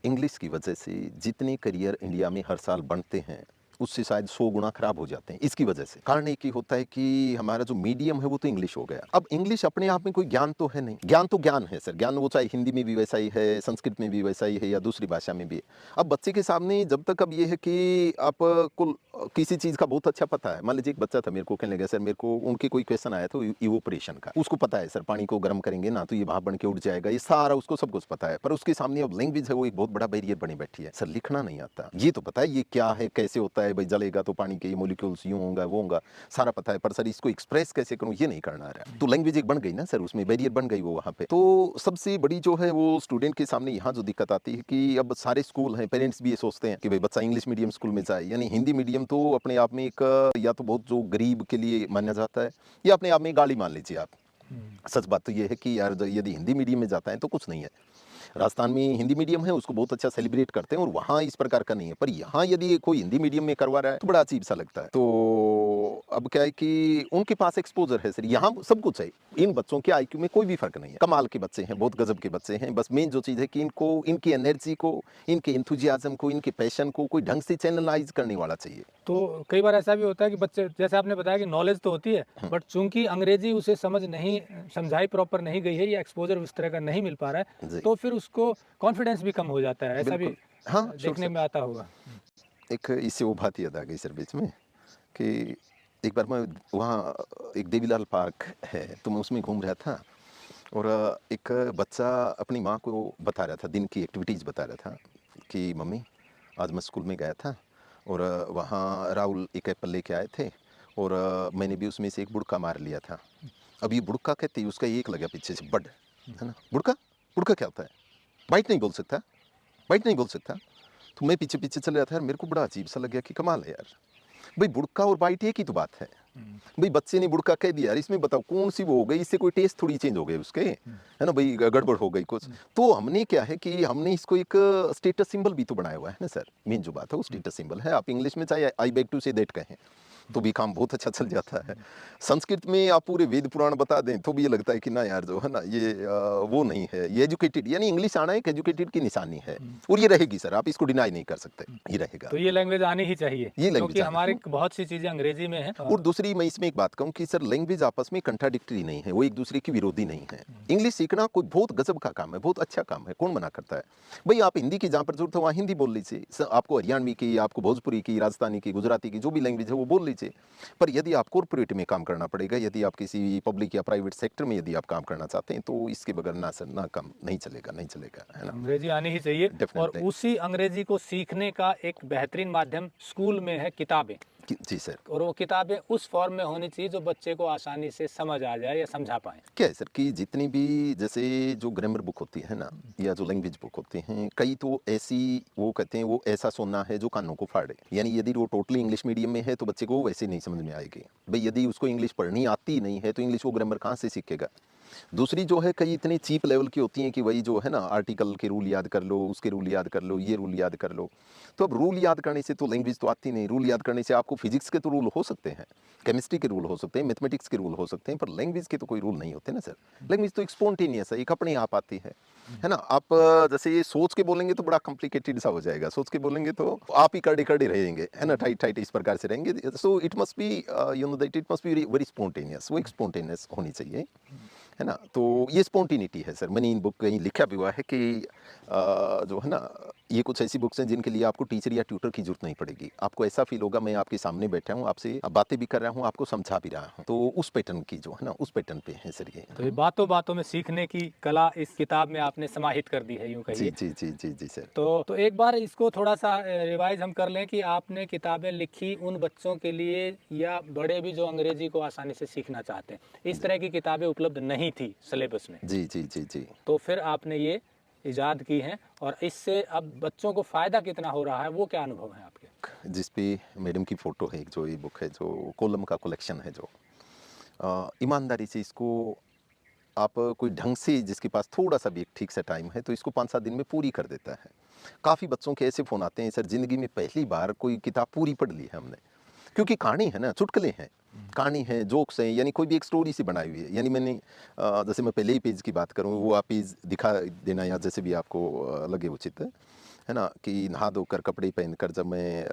इंग्लिश की वजह से जितने करियर इंडिया में हर साल बनते हैं, उससे शायद 100 गुना खराब हो जाते हैं इसकी वजह से। कारण एक ही होता है कि हमारा जो मीडियम है वो तो इंग्लिश हो गया। अब इंग्लिश अपने आप में कोई ज्ञान तो है नहीं। ज्ञान तो ज्ञान है सर, ज्ञान वो चाहे हिंदी में भी वैसा ही है, संस्कृत में भी वैसा ही है, या दूसरी भाषा में भी है। अब बच्चे के सामने जब तक अब ये है कि आपको किसी चीज़ का बहुत अच्छा पता है। मान लीजिए एक बच्चा था, मेरे को कहने लगा सर, मेरे को उनके कोई क्वेश्चन आया था इवोपरेशन का। उसको पता है सर, पानी को गर्म करेंगे ना तो ये भाप बन के उड़ जाएगा, ये सारा उसको सब कुछ पता है। पर उसके सामने अब लैंग्वेज है, वो एक बहुत बड़ा बैरियर बनी बैठी है। सर लिखना नहीं आता। ये तो पता है ये क्या है, कैसे होता है, भाई जलेगा तो पानी के ये मॉलिक्यूल्स यूँ होगा, वो होगा, सारा पता है। पर सर इसको एक्सप्रेस कैसे करूँ, ये नहीं करना आ रहा। तो लैंग्वेज एक बन गई ना सर, उसमें बैरियर बन गई वो वहाँ पे। तो सबसे बड़ी जो है वो स्टूडेंट के सामने यहाँ जो दिक्कत आती है कि अब सारे स्कूल हैं, पेरेंट्स भी ये सोचते हैं कि भाई बच्चा इंग्लिश मीडियम स्कूल में जाए, यानी हिंदी मीडियम तो अपने आप में एक या तो बहुत जो गरीब के लिए माना जाता है, या अपने आप में गाली मान लीजिए आप। सच बात तो ये है कि यार यदि हिंदी मीडियम में जाता है तो कुछ नहीं है। राजस्थान में हिंदी मीडियम है, उसको बहुत अच्छा सेलिब्रेट करते हैं, और वहाँ इस प्रकार का नहीं है। पर यहाँ यदि कोई हिंदी मीडियम में करवा रहा है तो बड़ा अजीब सा लगता है। तो अब क्या है कि उनके पास एक्सपोजर है सर, यहाँ सब कुछ है। इन बच्चों के आईक्यू में कोई भी फर्क नहीं है। कमाल के बच्चे हैं, बहुत गजब के बच्चे हैं। बस मेन जो चीज़ है कि इनको, इनकी एनर्जी को, इनके एंथुजियाज्म को, इनके पैशन को कोई ढंग से चैनलाइज करने वाला चाहिए। तो कई बार ऐसा भी होता है कि बच्चे, जैसे आपने बताया कि नॉलेज तो होती है, बट चूंकि अंग्रेजी उसे समझाई प्रॉपर नहीं गई है, या एक्सपोजर उस तरह का नहीं मिल पा रहा है, जी। तो फिर उसको कॉन्फिडेंस भी कम हो जाता है। ऐसा भी बिल्कुल। हाँ, श्योर देखने सर। में आता होगा। एक इससे वो बात याद आ गई सर बीच में कि एक बार मैं वहाँ, एक देवीलाल पार्क है, तो मैं उसमें घूम रहा था, और एक बच्चा अपनी माँ को बता रहा था, दिन की एक्टिविटीज़ बता रहा था कि मम्मी आज मैं स्कूल में गया था और वहाँ राहुल एक एप्पल लेके आए थे और मैंने भी उसमें से एक बुड़का मार लिया था। अब ये बुड़का कहते ही उसका एक लगा पीछे से बड, है ना? बुड़का? बुड़का क्या होता है? बाइट नहीं बोल सकता, बाइट नहीं बोल सकता। तो मैं पीछे पीछे चल रहा था यार, मेरे को बड़ा अजीब सा लग गया कि कमाल है यार, भाई बुड़का और बाइट एक ही तो बात है। भाई बच्चे ने बुड़का कह दिया यार, इसमें बताओ कौन सी वो हो गई, इससे कोई टेस्ट थोड़ी चेंज हो गए उसके, है ना भाई, गड़बड़ हो गई कुछ। तो हमने क्या है कि हमने इसको एक स्टेटस सिंबल भी तो बनाया हुआ है ना सर, मेन जो बात है वो स्टेटस सिंबल है। आप इंग्लिश में चाहे आई बैक टू से दैट कहें तो भी काम बहुत अच्छा चल जाता है। संस्कृत में आप पूरे वेद पुराण बता दें तो भी ये लगता है कि ना यार जो है ना ये वो नहीं है, ये एजुकेटेड, यानी इंग्लिश आना एक एजुकेटेड की निशानी है और ये रहेगी सर, आप इसको डिनाई नहीं कर सकते, ये रहेगा। तो ये लैंग्वेज आनी ही चाहिए, ये language क्योंकि आनी- हमारी बहुत सी चीजें अंग्रेजी में है। और दूसरी मैं इसमें एक बात कहूँ कि सर लैंग्वेज आपस में कंट्राडिक्टरी नहीं है, वो एक दूसरे की विरोधी नहीं है। इंग्लिश सीखना कोई बहुत गजब का काम है, बहुत अच्छा काम है, कौन मना करता है। भाई आप हिंदी की जहाँ पर जरूरत है वहाँ हिंदी बोल लीजिए, आपको हरियाणवी की, आपको भोजपुरी की, राजस्थानी की, गुजराती की, जो भी लैंग्वेज है वो बोल लीजिए। पर यदि आप कॉर्पोरेट में काम करना पड़ेगा, यदि आप किसी पब्लिक या प्राइवेट सेक्टर में यदि आप काम करना चाहते हैं तो इसके बगैर ना सर ना काम नहीं चलेगा, नहीं चलेगा, है ना। अंग्रेजी आनी ही चाहिए। और Definitely. उसी अंग्रेजी को सीखने का एक बेहतरीन माध्यम स्कूल में है किताबें, जी सर। और वो किताबें उस फॉर्म में होनी चाहिए जो बच्चे को आसानी से समझ आ जाए या समझा पाए। क्या है सर कि जितनी भी जैसे जो ग्रामर बुक होती है ना या जो लैंग्वेज बुक होती हैं, कई तो ऐसी वो कहते हैं वो ऐसा सोना है जो कानों को फाड़े, यानी यदि वो टोटली इंग्लिश मीडियम में है तो बच्चे को वैसे नहीं समझ में आएगी। भाई यदि उसको इंग्लिश पढ़नी आती नहीं है तो इंग्लिश वो ग्रामर कहाँ से सीखेगा। दूसरी जो है कई इतनी चीप लेवल की होती हैं कि वही जो है ना आर्टिकल के रूल याद कर लो, उसके रूल याद कर लो, ये रूल याद कर लो। तो अब रूल याद करने से तो लैंग्वेज तो आती नहीं, रूल याद करने से आपको फिजिक्स के तो रूल हो सकते हैं, केमिस्ट्री के रूल हो सकते हैं, मैथमेटिक्स के रूल हो सकते हैं, पर लैंग्वेज के तो कोई रूल नहीं होते ना सर। लैंग्वेज तो एक स्पॉन्टेनियस है, एक अपने आप आती है ना। आप जैसे ये सोच के बोलेंगे तो बड़ा कॉम्प्लिकेटेड सा हो जाएगा, सोच के बोलेंगे तो आप ही कड़े कड़े रहेंगे, है ना, टाइट टाइट इस प्रकार से रहेंगे। So it must be you know that it must be very spontaneous, वो एक स्पॉन्टेनियस होनी चाहिए, है ना। तो ये स्पॉन्टेनिटी है सर। मैंने इन बुक कहीं लिखा भी हुआ है कि जो है ना ये कुछ ऐसी बुक्स हैं जिनके लिए आपको टीचर या ट्यूटर की जरूरत नहीं पड़ेगी। आपको ऐसा फील होगा मैं आपके सामने बैठा हूँ, आपसे बातें भी कर रहा हूँ, आपको समझा भी रहा हूँ। तो उस पैटर्न की जो है ना उस पैटर्न पे है सर ये। तो ये बातों बातों में सीखने की कला इस किताब में आपने समाहित कर दी है, यूं जी कहिए। जी जी जी जी सर। तो एक बार इसको थोड़ा सा रिवाइज हम कर लें कि आपने किताबें लिखी उन बच्चों के लिए या बड़े भी जो अंग्रेजी को आसानी से सीखना चाहते हैं। इस तरह की किताबें उपलब्ध नहीं थी सिलेबस में, जी जी जी जी। तो फिर आपने ये इजाद की हैं, और इससे अब बच्चों को फ़ायदा कितना हो रहा है, वो क्या अनुभव है आपके? जिस पे मैडम की फ़ोटो है, एक जो ये बुक है जो कॉलम का कलेक्शन है, जो ईमानदारी से इसको आप कोई ढंग से, जिसके पास थोड़ा सा भी एक ठीक सा टाइम है तो इसको 5-7 दिन में पूरी कर देता है। काफ़ी बच्चों के ऐसे फ़ोन आते हैं सर, ज़िंदगी में पहली बार कोई किताब पूरी पढ़ ली है हमने, क्योंकि कहानी है ना, चुटकुले हैं, कहानी है, जोक्स हैं, यानी कोई भी एक स्टोरी सी बनाई हुई है। यानी मैंने जैसे मैं पहले ही पेज की बात करूँ, वो आप पेज दिखा देना या जैसे भी आपको लगे उचित है ना, कि नहा धोकर कपड़े पहनकर जब मैं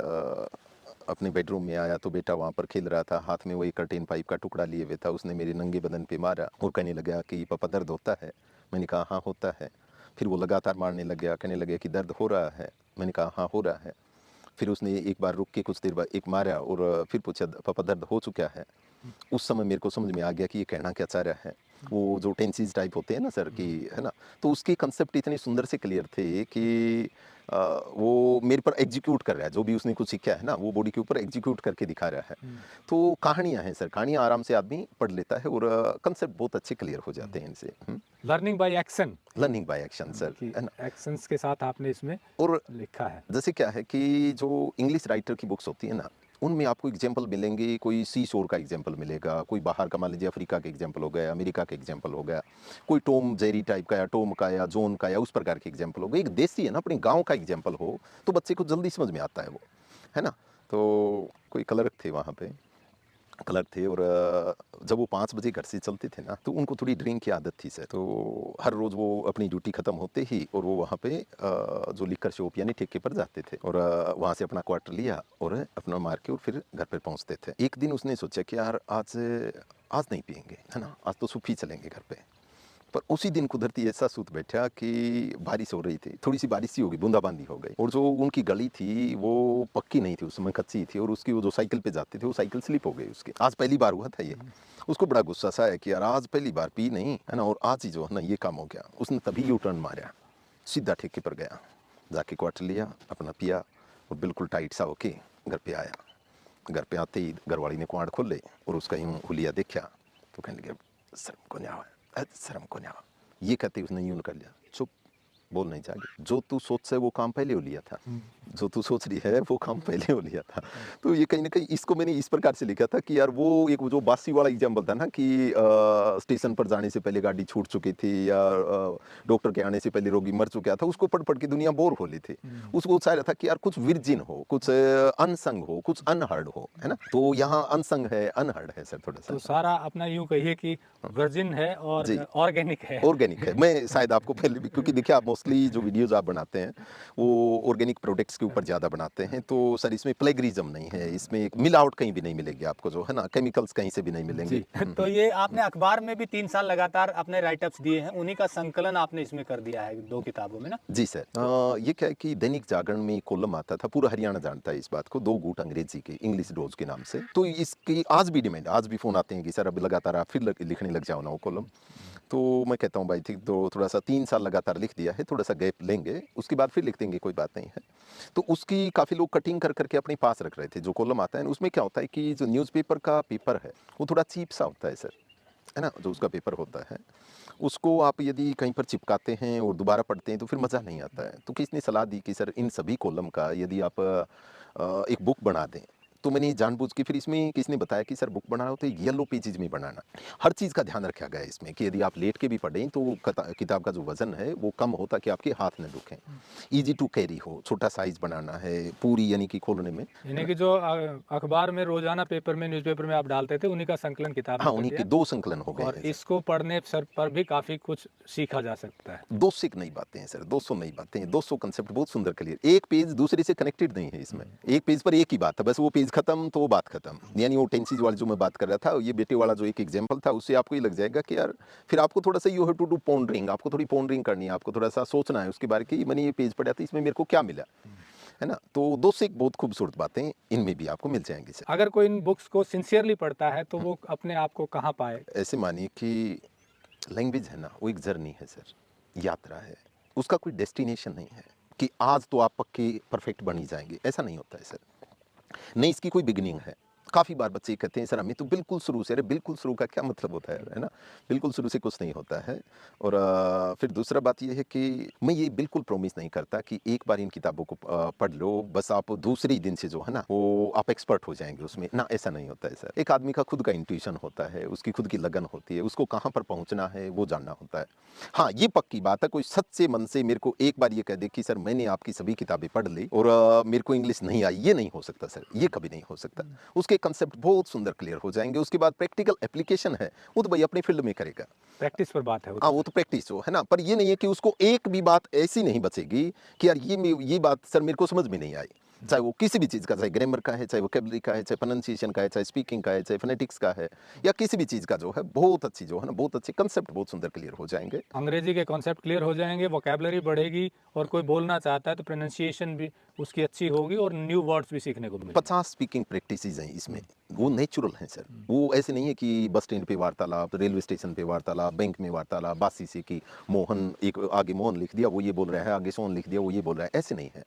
अपने बेडरूम में आया तो बेटा वहाँ पर खेल रहा था, हाथ में वही कर्टेन पाइप का टुकड़ा लिए हुए था। उसने मेरे नंगे बदन पे मारा और कहने लगा कि पापा दर्द होता है। मैंने कहा हाँ होता है। फिर वो लगातार मारने लग गया, कहने लगे कि दर्द हो रहा है। मैंने कहा हाँ हो रहा है। फिर उसने एक बार रुक के कुछ देर बाद एक मारा और फिर पूछा पापा दर्द हो चुका है। उस समय मेरे को समझ में आ गया कि ये कहना क्या चाह रहा है। वो जो टेंसेस टाइप होते हैं ना सर कि, है ना, तो उसके कंसेप्ट इतने सुंदर से क्लियर थे कि वो मेरे पर एग्जीक्यूट कर रहा है, जो भी उसने कुछ सीखा है ना वो बॉडी के ऊपर एग्जीक्यूट करके दिखा रहा है। तो कहानियां हैं सर, कहानियां आराम से आदमी पढ़ लेता है और कंसेप्ट बहुत अच्छे क्लियर हो जाते हैं इनसे। Learning by action, learning by action sir, कि है ना। एक्शंस के साथ आपने इसमें और लिखा है। जैसे क्या है कि जो इंग्लिश राइटर की बुक्स होती है ना, उनमें आपको एग्जाम्पल मिलेंगे, कोई सी शोर का एग्जाम्पल मिलेगा, कोई बाहर का मान लीजिए अफ्रीका का एग्जाम्पल हो गया, अमेरिका का एग्जाम्पल हो गया, कोई टॉम जेरी टाइप का या टॉम का या जोन का या उस प्रकार के एग्जाम्पल हो गए। एक देसी है ना अपने गांव का एग्जाम्पल हो तो बच्चे को जल्दी समझ में आता है वो, है ना। तो कोई क्लर्क थे वहाँ पे, क्लर्क थे और जब वो 5 बजे घर से चलते थे ना तो उनको थोड़ी ड्रिंक की आदत थी सर। तो हर रोज़ वो अपनी ड्यूटी ख़त्म होते ही और वो वहाँ पे जो लिकर शॉप यानी ठेके पर जाते थे और वहाँ से अपना क्वार्टर लिया और अपना मार के और फिर घर पर पहुँचते थे। एक दिन उसने सोचा कि यार आज नहीं पियेंगे, है ना, आज तो सूफी चलेंगे घर पे। पर उसी दिन कुदरती ऐसा सूत बैठा कि बारिश हो रही थी, थोड़ी सी बारिश ही होगी, बूंदाबांदी हो गई, और जो उनकी गली थी वो पक्की नहीं थी, उस समय कच्ची थी, और उसकी वो जो साइकिल पे जाते थे वो साइकिल स्लिप हो गई उसकी। आज पहली बार हुआ था ये। उसको बड़ा गुस्सा सा है कि यार आज पहली बार पी नहीं है ना, और आज ही जो है ना ये काम हो गया। उसने तभी यू टर्न मारा, सीधा ठेके पर गया, जाके क्वार्टर लिया, अपना पिया और बिल्कुल टाइट सा होके घर पे आया। घर पे आते ही घरवाली ने कुआड़ खोले और उसका यूँ हुलिया देखा तो कहने लगे शर्म को न्या है, शर्म को न्या। ये कहते उसने यूँ कर लिया, चुप, बोल नहीं चाहिए, जो तू सोच से वो काम पहले हो लिया था, जो तू सोच रही है वो काम पहले हो लिया था। तो ये कहीं ना कहीं इसको मैंने इस प्रकार से लिखा था कि यार वो एक जो बासी वाला एग्जाम्पल था ना कि स्टेशन पर जाने से पहले गाड़ी छूट चुकी थी या डॉक्टर के आने से पहले रोगी मर चुका था, उसको पढ़ पढ़ के दुनिया बोर हो ली थी। उसको चाह रहा था कि यार कुछ विर्जिन हो, कुछ अनसंग हो, कुछ अनहर्ड हो, है ना। तो यहाँ अनसंग है, अनहर्ड है सर थोड़ा सा। तो सारा अपना यूं कहिए कि वर्जिन है और जी। ऑर्गेनिक है। ऑर्गेनिक है। मैं शायद आपको पहले भी, क्योंकि देखिए आप मोस्टली जो वीडियोस आप बनाते हैं वो ऑर्गेनिक प्रोडक्ट्स के ऊपर ज़्यादा बनाते हैं, तो सर इसमें प्लेगरिज्म नहीं है, इसमें एक मिलावट कहीं भी नहीं मिलेगी आपको, जो है ना, केमिकल्स कहीं से भी नहीं मिलेंगे। तो ये आपने अखबार में भी 3 साल लगातार अपने राइटअप्स दिए हैं, उन्हीं का संकलन आपने इसमें कर दिया है 2 किताबों में ना। जी सर। ये क्या है कि दैनिक जागरण में कॉलम आता था, पूरा हरियाणा जानता है इस बात को, 2 गुट अंग्रेजी के, इंग्लिश डोज के नाम से। तो इसकी आज भी डिमांड, आज भी फ़ोन आते हैं कि सर अब लगातार आप फिर लिखने लग जाओ ना वो कॉलम। तो मैं कहता हूँ भाई ठीक, तो थोड़ा सा 3 साल लगातार लिख दिया है, थोड़ा सा गैप लेंगे, उसके बाद फिर लिख देंगे, कोई बात नहीं है। तो उसकी काफ़ी लोग कटिंग कर करके अपने पास रख रहे थे। जो कॉलम आता है उसमें क्या होता है कि जो न्यूज़पेपर का पेपर है वो थोड़ा चीप सा होता है सर, है ना। जो उसका पेपर होता है उसको आप यदि कहीं पर चिपकाते हैं और दोबारा पढ़ते हैं तो फिर मज़ा नहीं आता है। तो किसने सलाह दी कि सर इन सभी कॉलम का यदि आप एक बुक बना दें, तो मैंने जानबूझ के फिर इसमें किसने बताया कि सर बुक बनाना तो येलो पेजेज में बनाना। हर चीज़ का ध्यान रखा गया है इसमें कि यदि आप लेट के भी पढ़ें तो किताब का जो वज़न है वो कम हो ताकि आपके हाथ न दुखें, ईजी टू कैरी हो, छोटा साइज़ बनाना है पूरी, यानी कि खोलने में। यानी कि जो अखबार में रोजाना पेपर में न्यूज़पेपर में आप डालते थे उन्हीं का संकलन किताब में हाँ, कर उन्हीं के दिया। 2 संकलन हो गए और हैं सर। इसको पढ़ने सर पर भी काफी कुछ सीखा जा सकता है। 200 नई बातें हैं सर, 200 नई बातें हैं, 200 कंसेप्ट बहुत सुंदर क्लियर। एक पेज दूसरे से कनेक्टेड नहीं है इसमें, एक पेज पर एक ही बात है, बस वो पेज खत्म तो वो बात खत्म। यानी वो टेंसेज वाला जो मैं बात कर रहा था, ये बेटे वाला जो एक एग्जांपल था, उससे आपको ये लग जाएगा कि यार फिर आपको थोड़ा सा you have to do pondering, आपको थोड़ी पॉन्डरिंग करनी है, आपको थोड़ा सा सोचना है उसके बारे कि मैंने ये पेज पढ़ा था, इसमें मेरे को क्या मिला, है ना। तो 200 बहुत खूबसूरत बातें इनमें भी आपको मिल जाएंगी सर। अगर कोई इन बुक्स को सिंसियरली पढ़ता है तो वो अपने आप को कहाँ पाए? ऐसे मानिए कि लैंग्वेज है ना, वो एक जर्नी है सर, यात्रा है, उसका कोई डेस्टिनेशन नहीं है कि आज तो आप पक्के परफेक्ट बन ही जाएंगे, ऐसा नहीं होता है सर। नहीं, इसकी कोई बिगिनिंग है। काफ़ी बार बच्चे कहते हैं सर हमें तो बिल्कुल शुरू से, अरे बिल्कुल शुरू का क्या मतलब होता है ना, बिल्कुल शुरू से कुछ नहीं होता है। और फिर दूसरा बात ये है कि मैं ये बिल्कुल प्रॉमिस नहीं करता कि एक बार इन किताबों को पढ़ लो बस आप दूसरे दिन से जो है ना वो आप एक्सपर्ट हो जाएंगे उसमें ना, ऐसा नहीं होता है सर। एक आदमी का खुद का इंट्यूशन होता है, उसकी खुद की लगन होती है, उसको कहाँ पर पहुँचना है वो जानना होता है। हाँ, ये पक्की बात है, कोई सच्चे मन से मेरे को एक बार ये कह दे कि सर मैंने आपकी सभी किताबें पढ़ ली और मेरे को इंग्लिश नहीं आई, ये नहीं हो सकता सर, ये कभी नहीं हो सकता। उसके कंसेप्ट बहुत सुंदर क्लियर हो जाएंगे, उसके बाद प्रैक्टिकल एप्लीकेशन है वो तो भाई अपने फील्ड में करेगा। प्रैक्टिस पर बात है वो हाँ, वो तो प्रैक्टिस हो, है ना। पर ये नहीं है कि उसको एक भी बात ऐसी नहीं बचेगी कि यार ये बात सर मेरे को समझ में नहीं आई, चाहे वो किसी भी चीज़ का, चाहे ग्रामर का है, चाहे वोकैबुलरी का है, चाहे प्रोनाउंसिएशन का है, चाहे स्पीकिंग का है, चाहे फोनेटिक्स का है, या किसी भी चीज़ का जो है बहुत अच्छी जो है ना, बहुत अच्छे कंसेप्ट बहुत सुंदर क्लियर हो जाएंगे। अंग्रेजी के कॉन्सेप्ट क्लियर हो जाएंगे, वोकैबुलरी बढ़ेगी और कोई बोलना चाहता है तो प्रोनाउंसिएशन भी उसकी अच्छी होगी और न्यू वर्ड्स भी सीखने को मिलेंगे। 50 स्पीकिंग प्रैक्टिसेस हैं इसमें, वो नेचुरल हैं सर। वो ऐसे नहीं है कि बस स्टैंड पे वार्तालाप, रेलवे स्टेशन पे वार्तालाप, बैंक में वार्तालाप, बासी से कि मोहन, एक आगे मोहन लिख दिया वो ये बोल रहा है, आगे सोहन लिख दिया वो ये बोल रहा है, ऐसे नहीं है।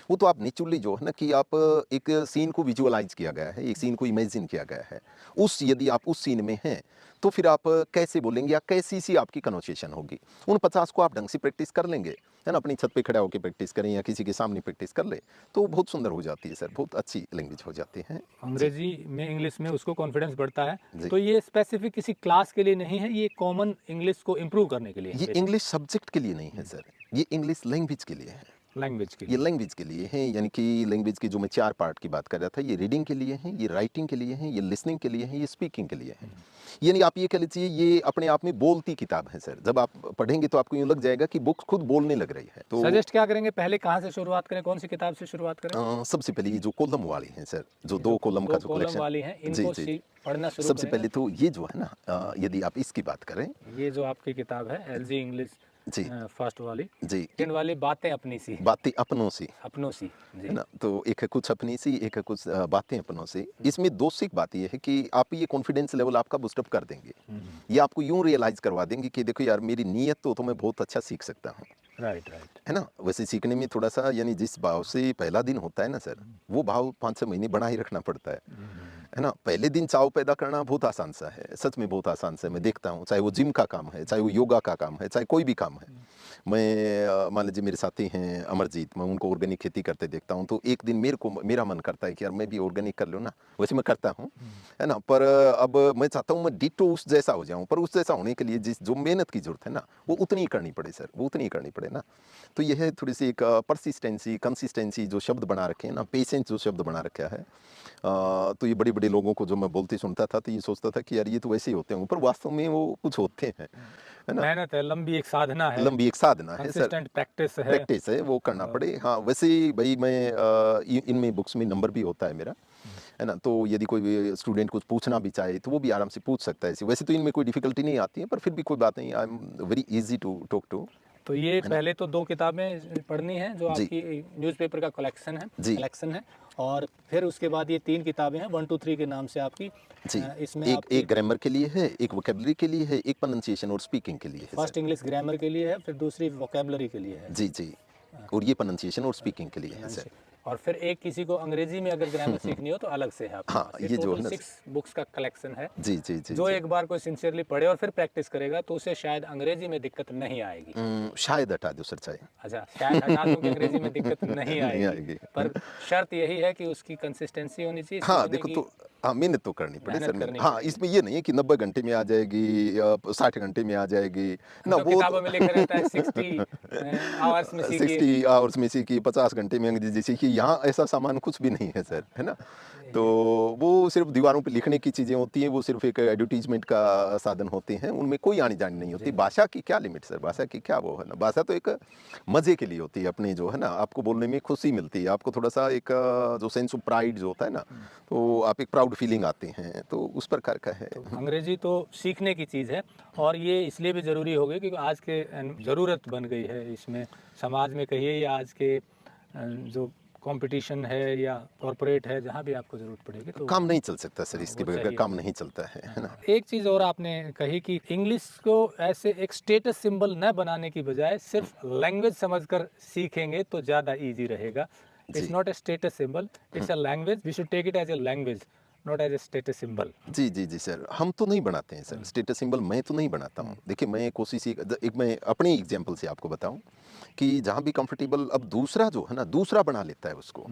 वो तो आप नेचुरली जो है ना कि आप एक सीन को विजुअलाइज किया गया है, एक सीन को इमेजिन किया गया है, उस यदि आप उस सीन में हैं तो फिर आप कैसे बोलेंगे या कैसी सी आपकी कन्वर्सेशन होगी। उन 50 को आप ढंग से प्रैक्टिस कर लेंगे, है ना, अपनी छत पे खड़ा होकर प्रैक्टिस करें या किसी के सामने प्रैक्टिस कर ले तो बहुत सुंदर हो जाती है सर, बहुत अच्छी लैंग्वेज हो जाती है। अंग्रेजी में, इंग्लिश में उसको कॉन्फिडेंस बढ़ता है। जी। तो ये स्पेसिफिक किसी क्लास के लिए नहीं है, ये कॉमन इंग्लिश को इम्प्रूव करने के लिए है ये basically। इंग्लिश सब्जेक्ट के लिए नहीं है सर, ये इंग्लिश लैंग्वेज के लिए है। लैंग्वेज के ये लिए। लैंग्वेज के लिए हैं, यानी कि लैंग्वेज के जो मैं 4 पार्ट की बात कर रहा था, ये रीडिंग के लिए हैं, ये राइटिंग के लिए हैं, ये लिसनिंग के लिए हैं, ये स्पीकिंग के लिए हैं। यानी आप ये कह लीजिए ये अपने आप में बोलती किताब है सर। जब आप पढ़ेंगे तो आपको यूँ लग जाएगा कि बुक खुद बोलने लग रही है। तो सजेस्ट क्या करेंगे, पहले कहाँ से शुरुआत करें, कौन सी किताब से शुरुआत करें? सबसे पहले ये जो कॉलम वाली हैं सर, जो 2 जो कॉलम का 2 जो कॉलम कलेक्शन, वाली हैं, जी, इनको जी। पढ़ना शुरू सबसे करें। पहले तो ये जो है ना यदि आप इसकी बात करें, ये जो आपकी किताब है एलजी इंग्लिश जी, फर्स्ट वाली, जी, सेकंड वाली बातें अपनी सी, बातें अपनों से, अपनों सी जी। है ना? तो एक है कुछ अपनी सी, एक है कुछ बातें अपनों से। इसमें 2 सीख बात ये है कि आप ये कॉन्फिडेंस लेवल आपका बूस्ट अप कर देंगे। ये आपको यूँ रियलाइज़ करवा देंगे कि देखो यार मेरी नीयत तो मैं बहुत अच्छा सीख सकता हूँ। Right right. है ना? वैसे सीखने में थोड़ा-सा यानी जिस भाव से पहला दिन होता है ना सर, वो भाव 5-6 महीने बना ही रखना पड़ता है ना? पहले दिन चाव पैदा करना बहुत आसान सा है, सच में बहुत आसान सा है। मैं देखता हूँ, चाहे वो जिम का काम है, चाहे वो योगा का काम है, चाहे कोई भी काम है। मैं मान लीजिए मेरे साथी हैं अमरजीत, मैं उनको ऑर्गेनिक खेती करते देखता हूँ, तो एक दिन मेरा मन करता है कि यार मैं भी ऑर्गेनिक कर लूँ ना, वैसे मैं करता हूँ, है ना? पर अब मैं चाहता हूँ मैं डिट्टो उस जैसा हो जाऊँ, पर उस जैसा होने के लिए जो मेहनत की ज़रूरत है ना, वो उतनी ही करनी पड़े सर, वो उतनी ही करनी पड़े ना। तो यह है थोड़ी-सी एक परसिस्टेंसी, कंसिस्टेंसी जो शब्द बना रखे हैं ना, पेशेंस जो शब्द बना रखा है। तो ये बड़े-बड़े लोगों को जब मैं बोलते सुनता था, तो ये सोचता था कि यार ये तो वैसे ही होते होंगे, पर वास्तव में वो कुछ होते हैं, है ना? मेहनत है, लंबी एक साधना है, लंबी एक साधना है सर, कंसिस्टेंट प्रैक्टिस है। प्रैक्टिस है, वो करना पड़े। हाँ, वैसे भई मैं इनमें बुक्स में नंबर भी होता है मेरा, है ना? तो यदि कोई भी स्टूडेंट कुछ पूछना भी चाहे, तो वो भी आराम से पूछ सकता है। ऐसे वैसे तो इनमें कोई डिफ़िकल्टी नहीं आती है, पर फिर भी कोई बात नहीं, I am very easy to talk to, तो ये है ना? पहले तो 2 किताबें पढ़नी हैं जो जी, आपकी न्यूज़पेपर का जी, कलेक्शन है, और फिर उसके बाद ये 3 किताबें हैं 1 2 3 के नाम से आपकी। जी। इसमें एक आपकी एक ग्रामर के लिए है, एक वोकैब्युलरी के लिए है, एक प्रोनंसिएशन और स्पीकिंग के लिए है फर्स्ट सर। इंग्लिश ग्रामर के लिए है, फिर दूसरी वोकैबुलरी के लिए है। जी, जी। और ये प्रोनंसिएशन और स्पीकिंग के लिए है सर। और फिर एक किसी को अंग्रेजी में अगर ग्रामर सीखनी हो तो अलग से है आपके हाँ, पास। ये ये जो टोटल है ना 6 बुक्स का कलेक्शन है। जी, जी, जी, जो जी। एक बार कोई सिंसियरली पढ़े और फिर प्रैक्टिस करेगा तो उसे शायद अंग्रेजी में दिक्कत नहीं आएगी। शायद हटा दो सर चाहे। अच्छा, शायद हटा दूं कि अंग्रेजी में दिक्कत नहीं नहीं आएगी, आएगी। पर शर्त यही है कि उसकी कंसिस्टेंसी होनी चाहिए, हाँ, सीखने देखो की तो हाँ, मेहनत तो करनी पड़े मेहनत सर, करनी हाँ, पड़ेगी। इसमें ये नहीं है कि 90 घंटे में आ जाएगी 60 घंटे में आ जाएगी। ना जो वो किताबों तो में लिखा रहता है 60 आवर्स में सीखिए। 60 आवर्स में सीखी, 50 घंटे में अंग्रेजी सीखी, यहाँ ऐसा सामान कुछ भी नहीं है सर, है ना? तो वो सिर्फ़ दीवारों पे लिखने की चीज़ें होती हैं, वो सिर्फ़ एक एडवर्टाइज़मेंट का साधन होते हैं, उनमें कोई आनी-जानी नहीं होती। भाषा की क्या लिमिट सर, भाषा की क्या वो है ना, भाषा तो एक मज़े के लिए होती है अपने जो है ना, आपको बोलने में खुशी मिलती है, आपको थोड़ा-सा एक जो सेंस ऑफ प्राइड जो होता है ना, तो आप एक प्राउड फीलिंग आते हैं, तो उस प्रकार का है। अंग्रेजी तो सीखने की चीज़ है, और ये इसलिए भी ज़रूरी हो गई क्योंकि आज के ज़रूरत बन गई है इसमें, समाज में कहिए या आज के जो कंपटीशन है या कॉरपोरेट है, जहाँ भी आपको ज़रूरत पड़ेगी तो काम नहीं चल सकता सर, इसके वो बगैर चाहिए। काम नहीं चलता है ना? एक चीज़ और आपने कही कि इंग्लिश को ऐसे एक स्टेटस सिंबल न बनाने की बजाय सिर्फ लैंग्वेज समझकर सीखेंगे तो ज़्यादा इजी रहेगा। इट्स जी। Not a status symbol, it's a language, we should take it as a language, not as a status symbol. जी, जी, जी सर, हम तो नहीं बनाते हैं सर, स्टेटस सिंबल मैं तो नहीं बनाता हूँ। देखिए मैं कोशिश एक मैं अपने एग्ज़ाम्पल से आपको बताऊँ कि जहाँ भी कंफर्टेबल अब दूसरा जो है ना, दूसरा बना लेता है उसको।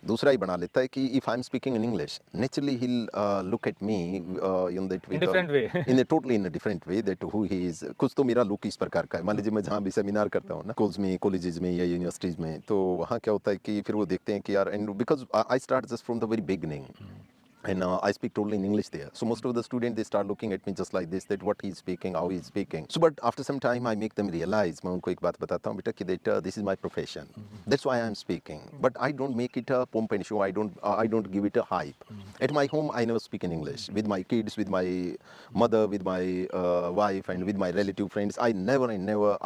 दूसरा ही बना लेता है कि if I am speaking in English, naturally he will look at me in that way, in different way. In a different way that who he is. कुछ तो मेरा लुक इस प्रकार का है। मान लीजिए मैं जहाँ भी सेमिनार करता हूँ ना, स्कूल्स में, कॉलेजेस में या यूनिवर्सिटीज़ में, तो वहाँ क्या होता है कि फिर वो देखते हैं कि यार and because I start just from the very beginning. And I speak totally in English there. So most of the students, they start looking at me just like this, that what he's speaking, how he's speaking. So but after some time, I make them realize, मैं उनको एक बात बताता हूँ बेटा कि that this is my profession. That's why I'm speaking. But I don't make it a pomp and show. I don't give it a hype. At my home, I never speak in English. With my kids, with my mother, with my wife, and with my relative friends, I never,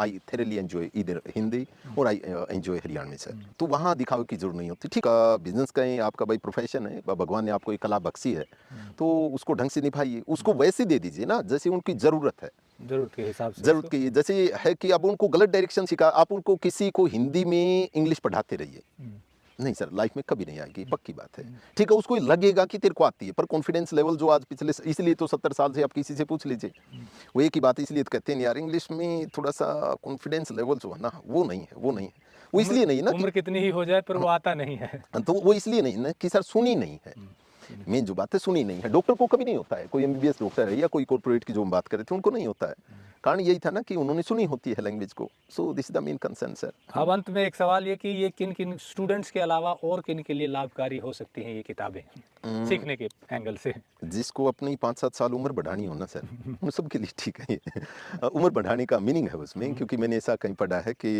I thoroughly enjoy either Hindi or I enjoy Haryanvi sir. तो वहाँ दिखावे की जरूरत नहीं होती। ठीक है, business कहें, आपका भाई प्रोफेशन है, भगवान ने आपको एक कला बख्शी है, तो उसको ढंग से निभाइए, उसको वैसे दे दीजिए ना जैसे उनकी ज़रूरत है। ज़रूरत के हिसाब से ज़रूरत की जैसे है कि अब उनको गलत डायरेक्शन सिखा, आप उनको किसी को हिंदी में इंग्लिश पढ़ाते रहिए, नहीं सर, लाइफ में कभी नहीं आएगी, पक्की बात है। ठीक है, उसको लगेगा कि तेरे को आती है, पर कॉन्फिडेंस लेवल जो आज पिछले, इसलिए तो 70 साल से आप किसी से पूछ लीजिए, वो एक ही बात इसलिए तो कहते हैं यार इंग्लिश में थोड़ा सा कॉन्फिडेंस लेवल जो है ना, वो नहीं है, वो नहीं है। वो इसलिए नहीं ना उम्र कितनी ही हो जाए पर वो आता नहीं है। तो वो इसलिए नहीं ना कि सर सुनी नहीं है। मेन जो बात है सुनी नहीं है। डॉक्टर को कभी नहीं होता है, कोई एमबीबीएस डॉक्टर है या कोई कॉर्पोरेट की जो हम बात कर रहे थे उनको नहीं होता है। कारण यही था ना कि उन्होंने सुनी होती है लैंग्वेज को। So this is the main concern sir. अब अंत में एक सवाल ये कि ये किन किन स्टूडेंट्स के अलावा और किन के लिए लाभकारी हो सकती हैं ये किताबें सीखने के एंगल से? जिसको अपनी 5-7 साल उम्र बढ़ानी हो ना सर, उन सब के लिए ठीक है ये। उम्र बढ़ाने का मीनिंग है उसमें, क्योंकि मैंने ऐसा कहीं पढ़ा है कि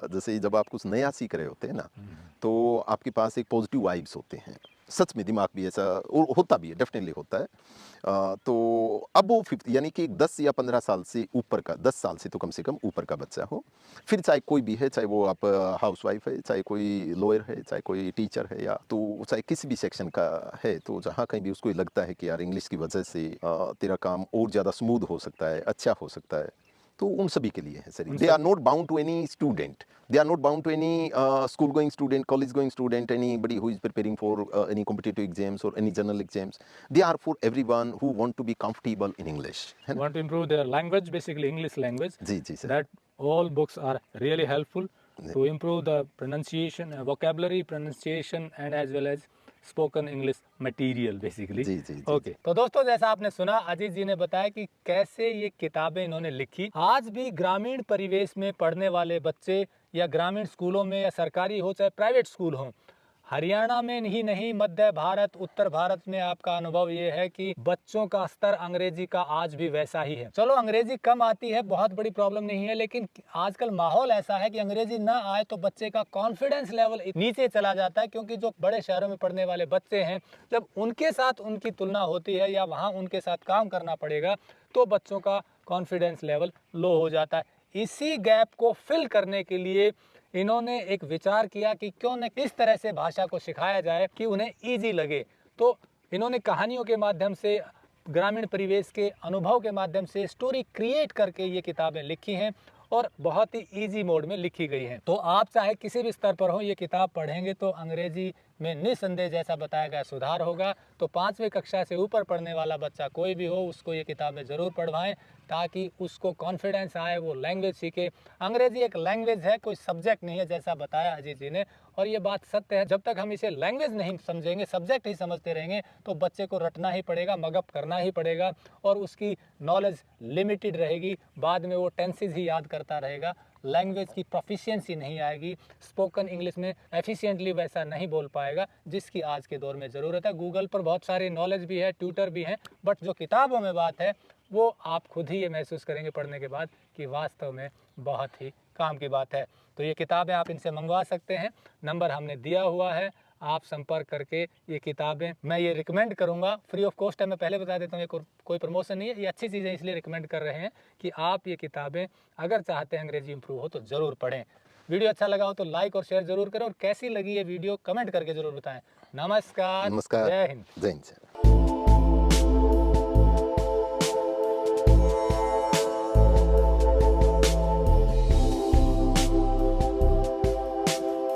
जैसे जब आप कुछ नया सीख रहे होते हैं ना, तो आपके पास एक पॉजिटिव वाइब्स होते हैं। सच में दिमाग भी ऐसा और होता भी है, डेफिनेटली होता है। तो अब वो 50 यानी कि 10 या 15 साल से ऊपर का, 10 साल से तो कम से कम ऊपर का बच्चा हो, फिर चाहे कोई भी है, चाहे वो आप हाउसवाइफ है, चाहे कोई लॉयर है, चाहे कोई टीचर है, या तो चाहे किसी भी सेक्शन का है, तो जहाँ कहीं भी उसको लगता है कि यार इंग्लिश की वजह से तेरा काम और ज़्यादा स्मूथ हो सकता है, अच्छा हो सकता है, तो उन सभी के लिए है sir. They are not bound to any student, they are not bound to any school going student, college going student, anybody who is preparing for any competitive exams or any general exams. They are for everyone who want to be comfortable in English, है ना? Want to improve their language, basically English language. जी जी sir. That all books are really helpful to improve the pronunciation, vocabulary, pronunciation, and as well as spoken English material basically. जी जी जी। Okay, तो दोस्तों जैसा आपने सुना, अजीत जी ने बताया कि कैसे ये किताबें इन्होंने लिखी। आज भी ग्रामीण परिवेश में पढ़ने वाले बच्चे या ग्रामीण स्कूलों में, या सरकारी हो चाहे प्राइवेट स्कूल हो, हरियाणा में ही नहीं, मध्य भारत, उत्तर भारत में आपका अनुभव ये है कि बच्चों का स्तर अंग्रेजी का आज भी वैसा ही है। चलो अंग्रेजी कम आती है, बहुत बड़ी प्रॉब्लम नहीं है, लेकिन आजकल माहौल ऐसा है कि अंग्रेजी ना आए तो बच्चे का कॉन्फिडेंस लेवल नीचे चला जाता है, क्योंकि जो बड़े शहरों में पढ़ने वाले बच्चे हैं, जब उनके साथ उनकी तुलना होती है या वहाँ उनके साथ काम करना पड़ेगा, तो बच्चों का कॉन्फिडेंस लेवल लो हो जाता है। इसी गैप को फिल करने के लिए इन्होंने एक विचार किया कि क्यों न इस तरह से भाषा को सिखाया जाए कि उन्हें इजी लगे। तो इन्होंने कहानियों के माध्यम से, ग्रामीण परिवेश के अनुभव के माध्यम से स्टोरी क्रिएट करके ये किताबें लिखी हैं और बहुत ही इजी मोड में लिखी गई हैं। तो आप चाहे किसी भी स्तर पर हो, ये किताब पढ़ेंगे तो अंग्रेजी में निस्संदेह जैसा बताया गया सुधार होगा। तो 5वीं कक्षा से ऊपर पढ़ने वाला बच्चा कोई भी हो, उसको ये किताबें ज़रूर पढ़वाएं, ताकि उसको कॉन्फिडेंस आए, वो लैंग्वेज सीखे। अंग्रेजी एक लैंग्वेज है, कोई सब्जेक्ट नहीं है, जैसा बताया अजीत जी ने, और ये बात सत्य है। जब तक हम इसे लैंग्वेज नहीं समझेंगे, सब्जेक्ट ही समझते रहेंगे, तो बच्चे को रटना ही पड़ेगा, मगअप करना ही पड़ेगा, और उसकी नॉलेज लिमिटेड रहेगी। बाद में वो टेंसेज ही याद करता रहेगा, लैंग्वेज की प्रोफिशिएंसी नहीं आएगी, स्पोकन इंग्लिश में एफिशिएंटली वैसा नहीं बोल पाएगा जिसकी आज के दौर में ज़रूरत है। गूगल पर बहुत सारी नॉलेज भी है, ट्यूटर भी हैं, बट जो किताबों में बात है वो आप खुद ही ये महसूस करेंगे पढ़ने के बाद कि वास्तव में बहुत ही काम की बात है। तो ये किताबें आप इनसे मंगवा सकते हैं, नंबर हमने दिया हुआ है, आप संपर्क करके ये किताबें, मैं ये रिकमेंड करूँगा, फ्री ऑफ कॉस्ट है, मैं पहले बता देता हूँ, ये कोई प्रमोशन नहीं है, ये अच्छी चीज़ें इसलिए रिकमेंड कर रहे हैं कि आप ये किताबें अगर चाहते हैं अंग्रेजी इंप्रूव हो तो ज़रूर पढ़ें। वीडियो अच्छा लगा हो तो लाइक और शेयर ज़रूर करें, और कैसी लगी ये वीडियो कमेंट करके ज़रूर बताएं। नमस्कार, नमस्कार, जय हिंद। जय हिंद सर।